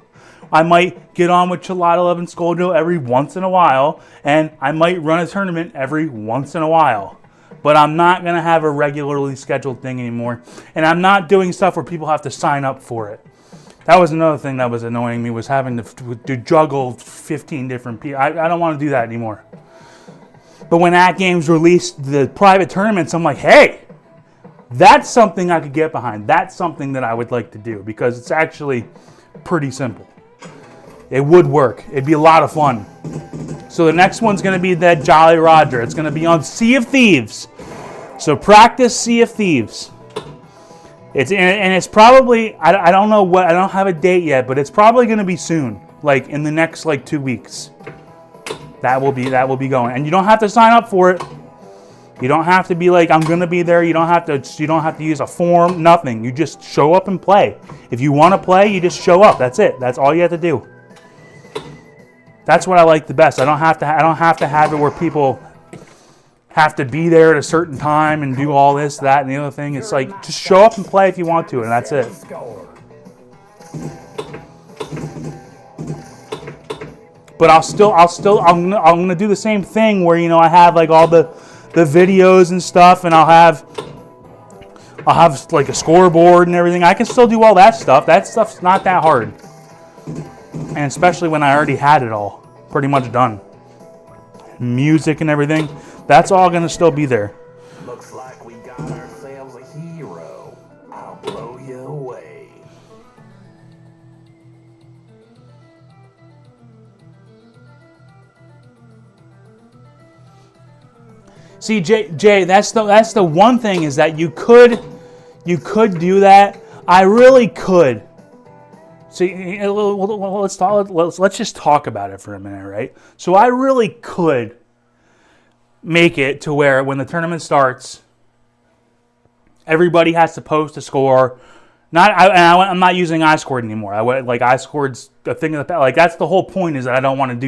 I might get on with Chalada 11 Skoljo every once in a while. And I might run a tournament every once in a while. But I'm not going to have a regularly scheduled thing anymore. And I'm not doing stuff where people have to sign up for it. That was another thing that was annoying me, was having to juggle 15 different people. I don't want to do that anymore. But when AtGames released the private tournaments, I'm like, hey, that's something I could get behind. That's something that I would like to do, because it's actually pretty simple. It would work. It'd be a lot of fun. So the next one's going to be that Jolly Roger. It's going to be on Sea of Thieves. So practice Sea of Thieves. It's probably, I don't know what, I don't have a date yet, but it's probably going to be soon, like in the next 2 weeks. That will be going, and you don't have to sign up for it. You don't have to be like, I'm gonna be there. You don't have to use a form, nothing. You just show up and play. If you want to play, you just show up. That's it. That's all you have to do. That's what I like the best. I don't have to have it where people have to be there at a certain time and do all this, that, and the other thing. It's like, just show up and play if you want to, and that's it. But I'm gonna do the same thing where, you know, I have like all the videos and stuff, and I'll have like a scoreboard and everything. I can still do all that stuff. That stuff's not that hard. And especially when I already had it all pretty much done. Music and everything. That's all gonna still be there. Looks like we got ourselves a hero. I'll blow you away. See, Jay, that's the one thing, is that you could do that. I really could. See, let's just talk about it for a minute, right? So I really could make it to where when the tournament starts, everybody has to post a score. I'm not using iScored anymore. iScored's a thing of the, like, that's the whole point, is that I don't want to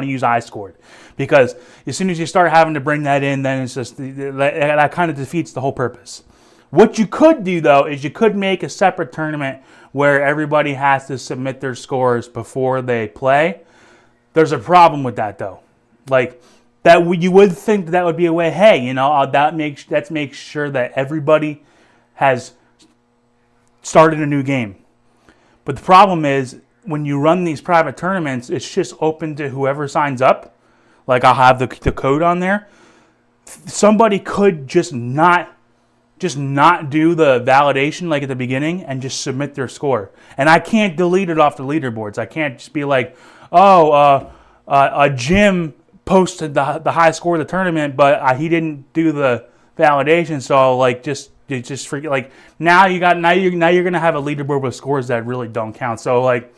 use iScored, because as soon as you start having to bring that in, then it's just that kind of defeats the whole purpose. What you could do though is you could make a separate tournament where everybody has to submit their scores before they play. There's a problem with that though. Like, that you would think that would be a way, hey, you know, that makes sure that everybody has started a new game. But the problem is, when you run these private tournaments, it's just open to whoever signs up. Like, I'll have the code on there. Somebody could just not do the validation like at the beginning and just submit their score. And I can't delete it off the leaderboards. I can't just be like, Jim posted the high score of the tournament, but he didn't do the validation, so like just forget. Like, now you're gonna have a leaderboard with scores that really don't count. So like,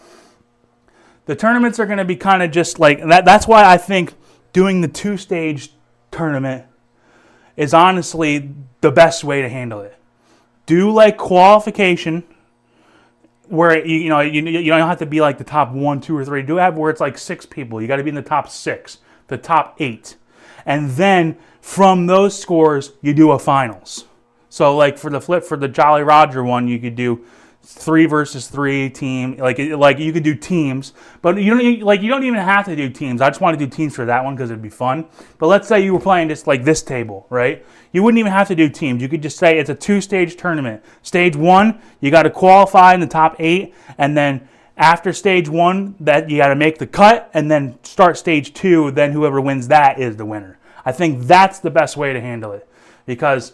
the tournaments are gonna be kind of just like that. That's why I think doing the 2-stage tournament is honestly the best way to handle it. Do like qualification, where you don't have to be like the top 1, 2, or 3. Do have where it's like 6 people. You got to be in the top 6, the top 8, and then from those scores you do a finals. So like for the Jolly Roger one, you could do 3 versus 3 team. Like you could do teams, but you don't even have to do teams. I just want to do teams for that one because it'd be fun. But let's say you were playing just like this table, right? You wouldn't even have to do teams. You could just say it's a 2-stage tournament. Stage 1, you got to qualify in the top 8, and then after stage 1, that you got to make the cut, and then start stage 2. Then whoever wins that is the winner. I think that's the best way to handle it, because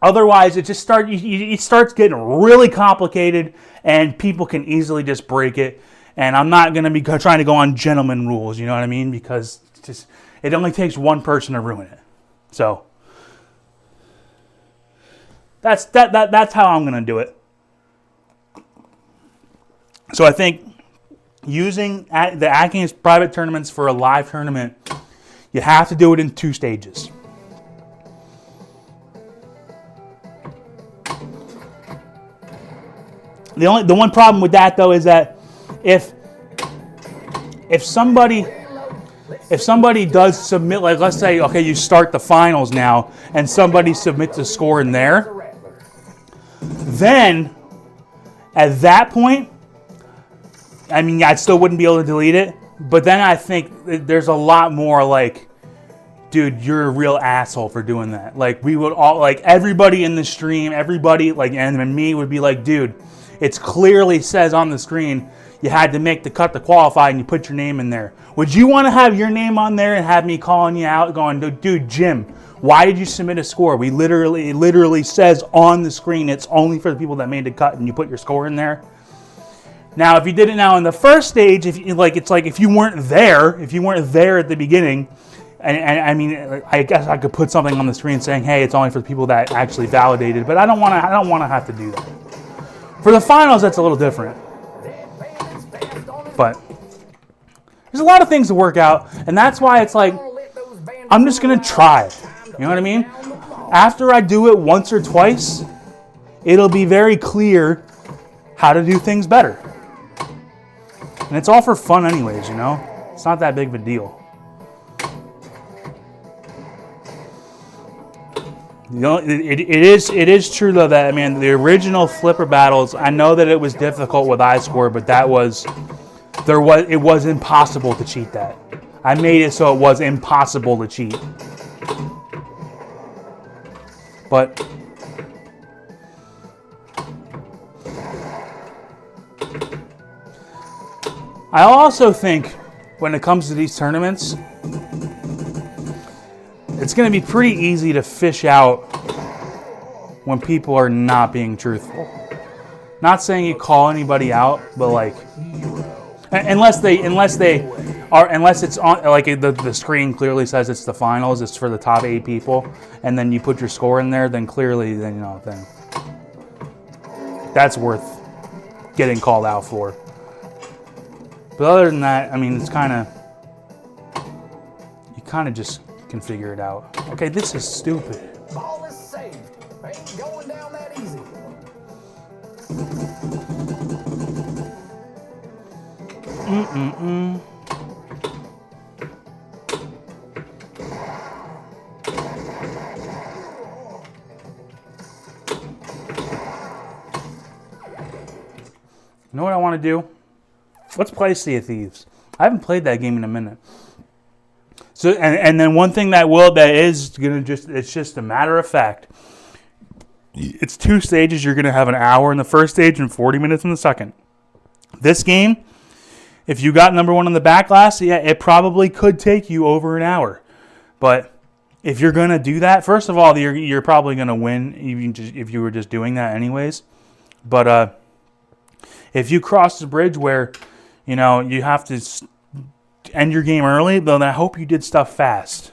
otherwise it starts getting really complicated, and people can easily just break it. And I'm not going to be trying to go on gentleman rules, you know what I mean? Because it only takes one person to ruin it. So that's how I'm going to do it. So I think using the Atkins private tournaments for a live tournament, you have to do it in 2 stages. The one problem with that though is that if somebody does submit, like let's say, okay, you start the finals now, and somebody submits a score in there, then at that point, I mean, I still wouldn't be able to delete it, but then I think there's a lot more like, dude, you're a real asshole for doing that. Like, we would all, like, everybody in the stream, everybody, like, and me would be like, dude, it clearly says on the screen you had to make the cut to qualify, and you put your name in there. Would you want to have your name on there and have me calling you out, going, dude, Jim, why did you submit a score? It literally says on the screen it's only for the people that made the cut, and you put your score in there. Now, if you did it now in the first stage, if you weren't there at the beginning, and I mean, I guess I could put something on the screen saying, hey, it's only for the people that actually validated, but I don't want to have to do that. For the finals, that's a little different. But there's a lot of things to work out, and that's why it's like, I'm just going to try it. You know what I mean? After I do it once or twice, it'll be very clear how to do things better. And it's all for fun anyways, you know? It's not that big of a deal. You know, it is true though that, I mean, the original Flipper battles, I know that it was difficult with iScore, but it was impossible to cheat that. I made it so it was impossible to cheat. But I also think when it comes to these tournaments, it's going to be pretty easy to fish out when people are not being truthful. Not saying you call anybody out, but like, unless it's on, like the screen clearly says it's the finals, it's for the top 8 people, and then you put your score in there, then clearly, then you know, then that's worth getting called out for. But other than that, I mean, it's kind of, you kind of just can figure it out. Okay, this is stupid. Ball is saved. Ain't going down that easy. You know what I want to do? Let's play Sea of Thieves. I haven't played that game in a minute. So, and then one thing it's just a matter of fact. It's 2 stages. You're gonna have an hour in the first stage and 40 minutes in the second. This game, if you got number 1 on the backlash, yeah, it probably could take you over an hour. But if you're gonna do that, first of all, you're probably gonna win even just if you were just doing that anyways. But if you cross the bridge where, you know, you have to end your game early, then I hope you did stuff fast.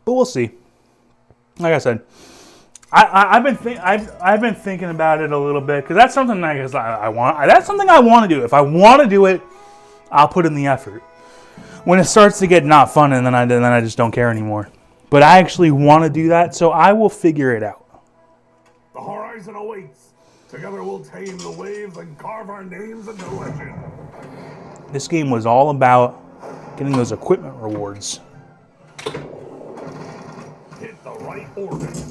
But we'll see. Like I said, I've been thinking about it a little bit because that's something I want. That's something I want to do. If I want to do it, I'll put in the effort. When it starts to get not fun, and then I just don't care anymore. But I actually want to do that, so I will figure it out. The horizon awaits. Together we'll tame the waves and carve our names into legend. This game was all about getting those equipment rewards. Hit the right orbit.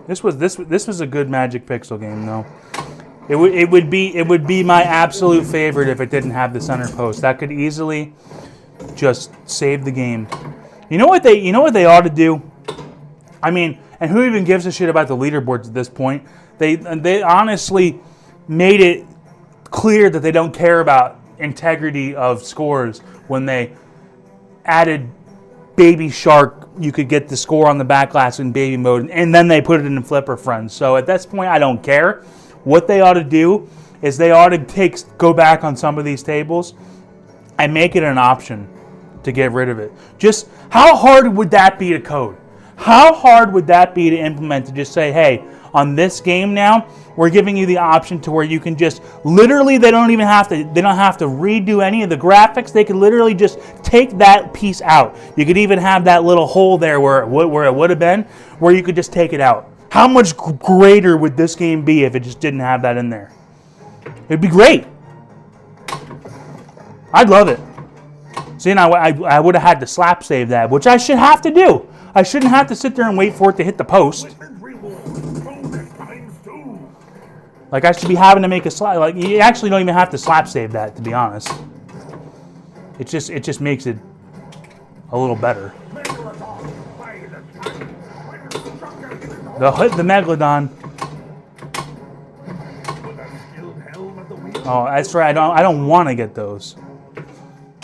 This was a good Magic Pixel game though. It would be my absolute favorite if it didn't have the center post. That could easily just save the game. You know what they ought to do? I mean, and who even gives a shit about the leaderboards at this point? They honestly made it clear that they don't care about integrity of scores when they added Baby Shark. You could get the score on the backlash in baby mode, and then they put it in Flipper Friends. So at this point, I don't care. What they ought to do is they ought to go back on some of these tables and make it an option to get rid of it. Just how hard would that be to code? How hard would that be to implement, to just say, hey, on this game now, we're giving you the option to where you can just literally, they don't have to redo any of the graphics. They could literally just take that piece out. You could even have that little hole there where it would have been, where you could just take it out. How much greater would this game be if it just didn't have that in there? It'd be great. I'd love it. See, now I would have had to slap save that, which I should have to do. I shouldn't have to sit there and wait for it to hit the post. Like, I should be having to make a slap. Like, you actually don't even have to slap save that, to be honest. It just makes it a little better. The Megalodon. Oh, that's right. I don't want to get those.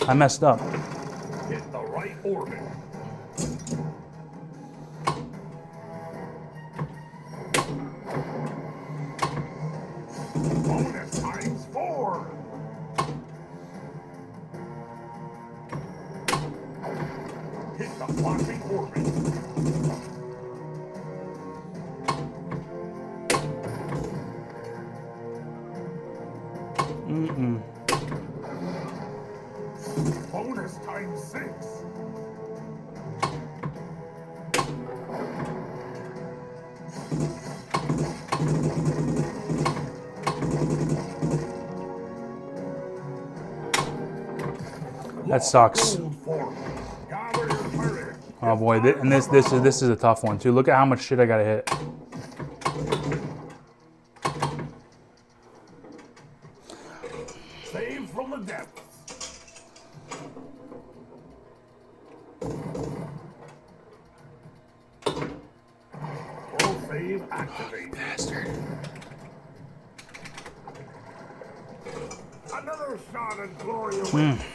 I messed up. Hit the right orbit. Bonus times 4. Hit the flashing That sucks. Oh boy, and this is a tough one too. Look at how much shit I gotta hit. Save from the depths. Full save activate. Bastard. Another shot at glory awaits.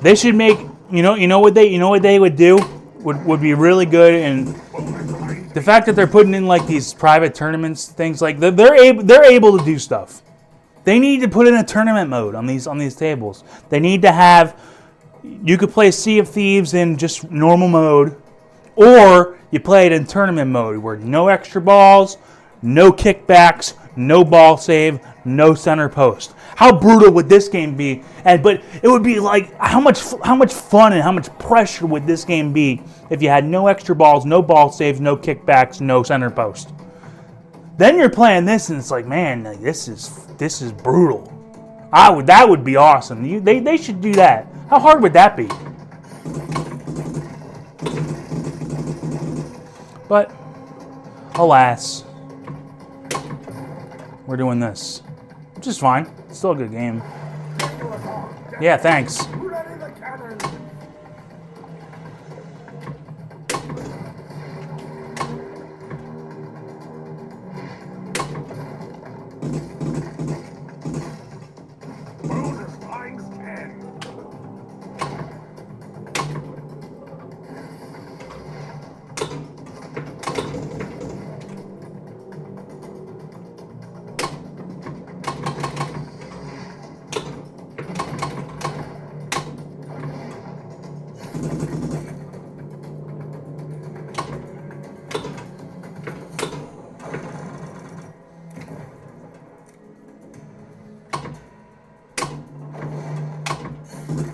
They should make, you know what they would do would be really good, and the fact that they're putting in like these private tournaments, things like they're able to do stuff. They need to put in a tournament mode on these tables. They need to have, you could play Sea of Thieves in just normal mode, or you play it in tournament mode where no extra balls, no kickbacks, no ball save, no center post. How brutal would this game be? But it would be like how much fun and how much pressure would this game be if you had no extra balls, no ball saves, no kickbacks, no center post. Then you're playing this and it's like, man, like, this is brutal. That would be awesome. They should do that. How hard would that be? But alas, we're doing this, which is fine. It's still a good game. Yeah, thanks. Ready the cannon. Bonus times 10.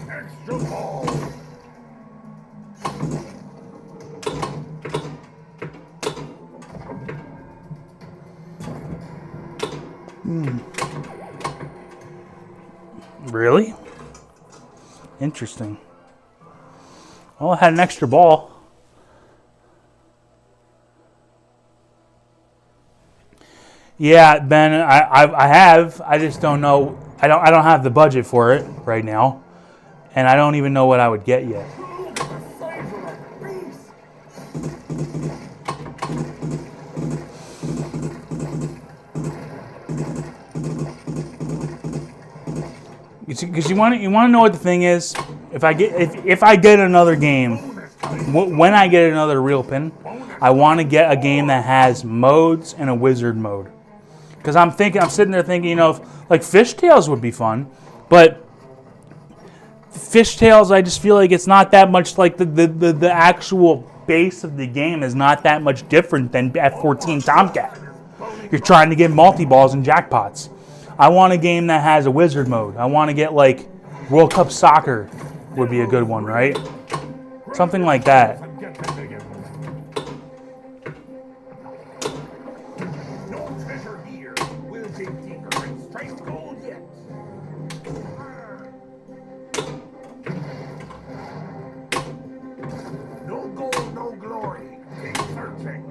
Extra ball. Really? Interesting. Well, I had an extra ball. Yeah, Ben, I have. I just don't know. I don't have the budget for it right now, and I don't even know what I would get yet. Because you want to know what the thing is. If I get another game, when I get another real pin, I want to get a game that has modes and a wizard mode. Because I'm sitting there thinking, like Fishtails would be fun, but Fishtails, I just feel like it's not that much like the actual base of the game is not that much different than F-14 Tomcat. You're trying to get multi-balls and jackpots. I want a game that has a wizard mode. I want to get like World Cup Soccer would be a good one, right? Something like that. No treasure here. We'll dig deeper and strike gold yet. No gold, no glory. Keep searching.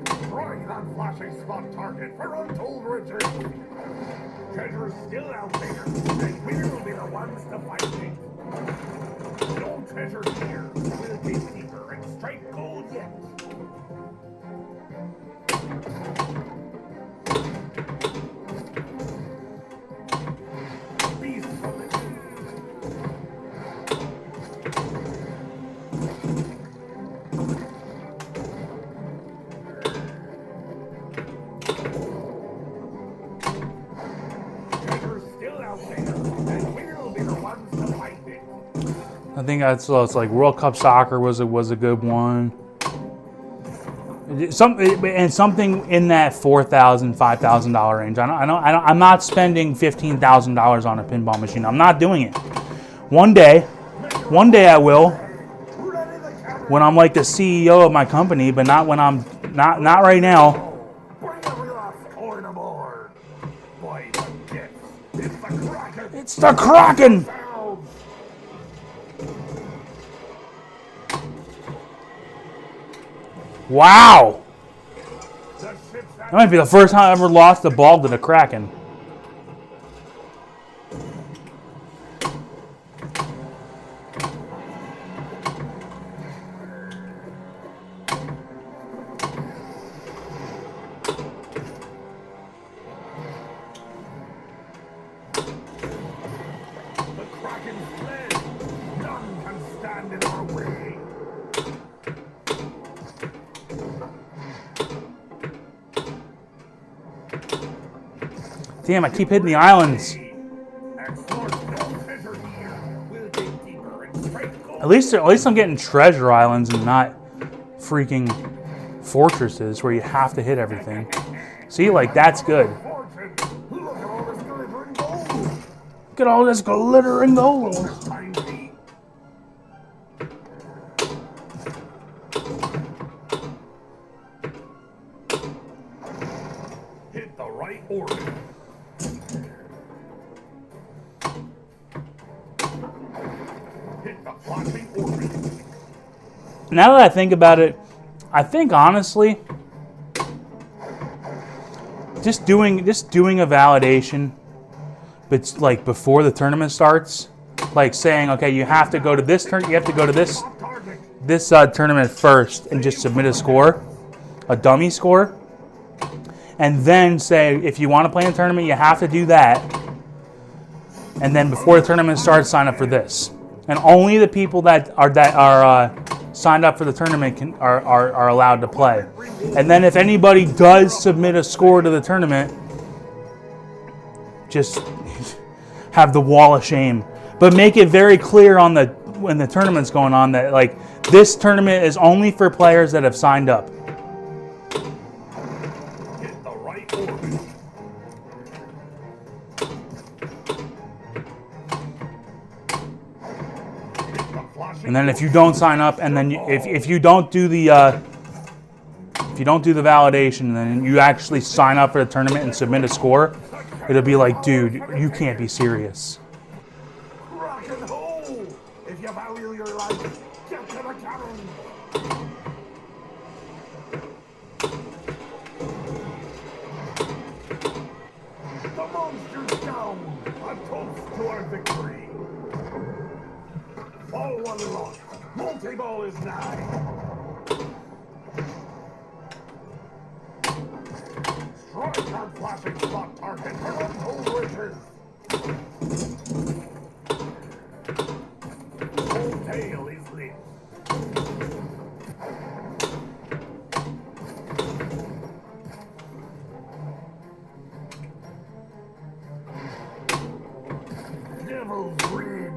Destroy that flashing spot target for untold riches. Treasure's still out there, and we'll be the ones to find it. No treasure here. We'll dig deeper and strike gold yet. Beast from the deep. Treasure's still out there, and we'll be the ones to find it. I think it's like World Cup Soccer was a good one. Something in that $4,000, $5,000 range. I'm not spending $15,000 on a pinball machine. I'm not doing it. One day I will. When I'm like the CEO of my company, but not when I'm not right now. Bring every last coin It's the Kraken! Wow! That might be the first time I ever lost the ball to the Kraken. Damn, I keep hitting the islands. At least I'm getting treasure islands and not freaking fortresses where you have to hit everything. See, like, that's good. Look at all this glittering gold. Hit the right orbit. Hit the flashing orbit. Now that I think about it, I think honestly, just doing a validation, but like before the tournament starts, like saying, okay, you have to go to this turn, you have to go to this tournament first and just submit a score, a dummy score, and then say if you want to play in the tournament, you have to do that, and then before the tournament starts, sign up for this, and only the people that are signed up for the tournament are allowed to play. And then if anybody does submit a score to the tournament, just have the wall of shame. But make it very clear when the tournament's going on that like this tournament is only for players that have signed up. Hit the right orbit. And then if you don't sign up, and then if you don't do the validation, then you actually sign up for the tournament and submit a score, it'll be like, dude, you can't be serious. Rock and roll! If you value your life, get to the challenge! The monster's down! A toast to our victory! All unlocked! Multi-ball is nigh! Strike on flashing spot target for untold riches! Whole tail is lit! Devil's Ridge!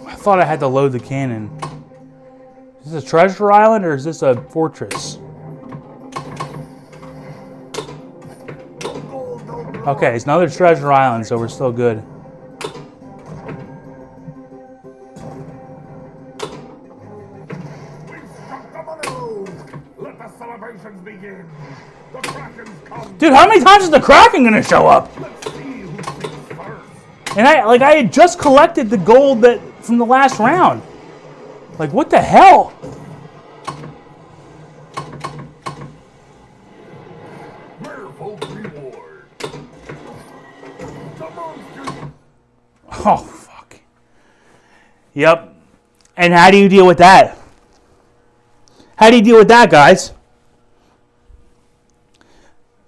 I thought I had to load the cannon. Is this a treasure island or is this a fortress? Okay, it's another treasure island, so we're still good. We've struck the money road! Let the celebrations begin! The Kraken's come! Dude, how many times is the Kraken gonna show up? Let's see who thinks first! And I had just collected the gold from the last round. Like, what the hell? Merfolk reward! The monster! Oh, fuck. Yep. And how do you deal with that? How do you deal with that, guys?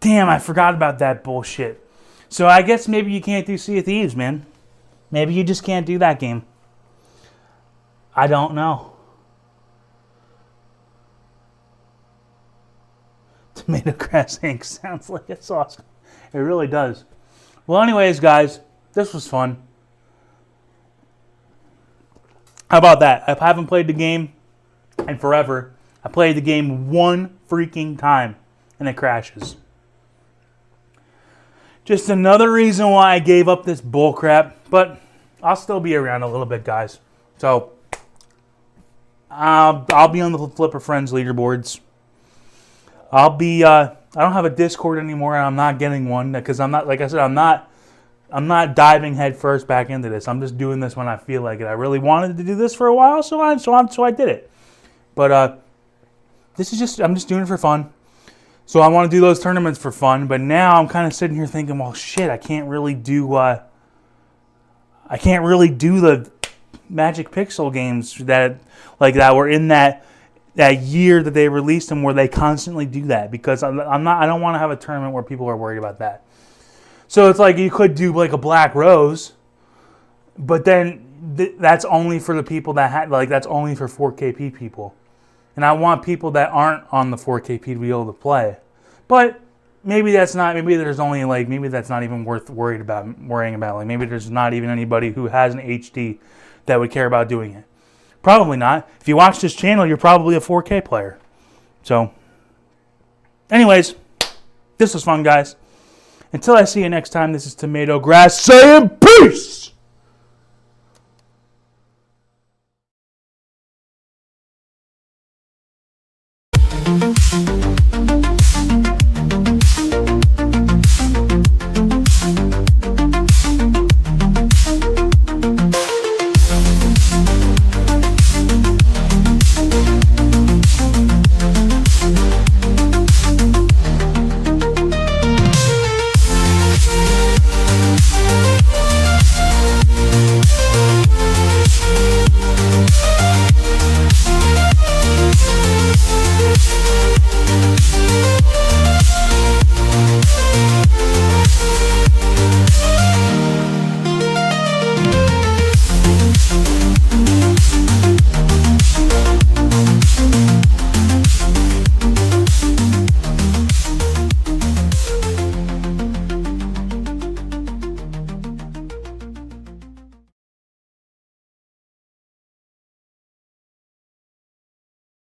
Damn, I forgot about that bullshit. So I guess maybe you can't do Sea of Thieves, man. Maybe you just can't do that game. I don't know. Tomato Grass Inc. sounds like a sauce. It really does. Well, anyways, guys, this was fun. How about that? I haven't played the game in forever. I played the game one freaking time, and it crashes. Just another reason why I gave up this bullcrap, but I'll still be around a little bit, guys. So, I'll be on the FLiPPER Friends leaderboards. I don't have a Discord anymore, and I'm not getting one, because I'm not, like I said, I'm not diving head first back into this. I'm just doing this when I feel like it. I really wanted to do this for a while, so I did it. But this is just, I'm just doing it for fun. So I want to do those tournaments for fun. But now I'm kind of sitting here thinking, well, shit, I can't really do the Magic Pixel games that were in that year that they released them, where they constantly do that, because I don't want to have a tournament where people are worried about that. So it's like you could do like a Black Rose, but then that's only for the people that that's only for 4KP people. And I want people that aren't on the 4KP to be able to play. But maybe that's not even worth worrying about. Like maybe there's not even anybody who has an HD that would care about doing it. Probably not. If you watch this channel, you're probably a 4K player. So, anyways, this was fun, guys. Until I see you next time, this is Tomato Grass saying peace!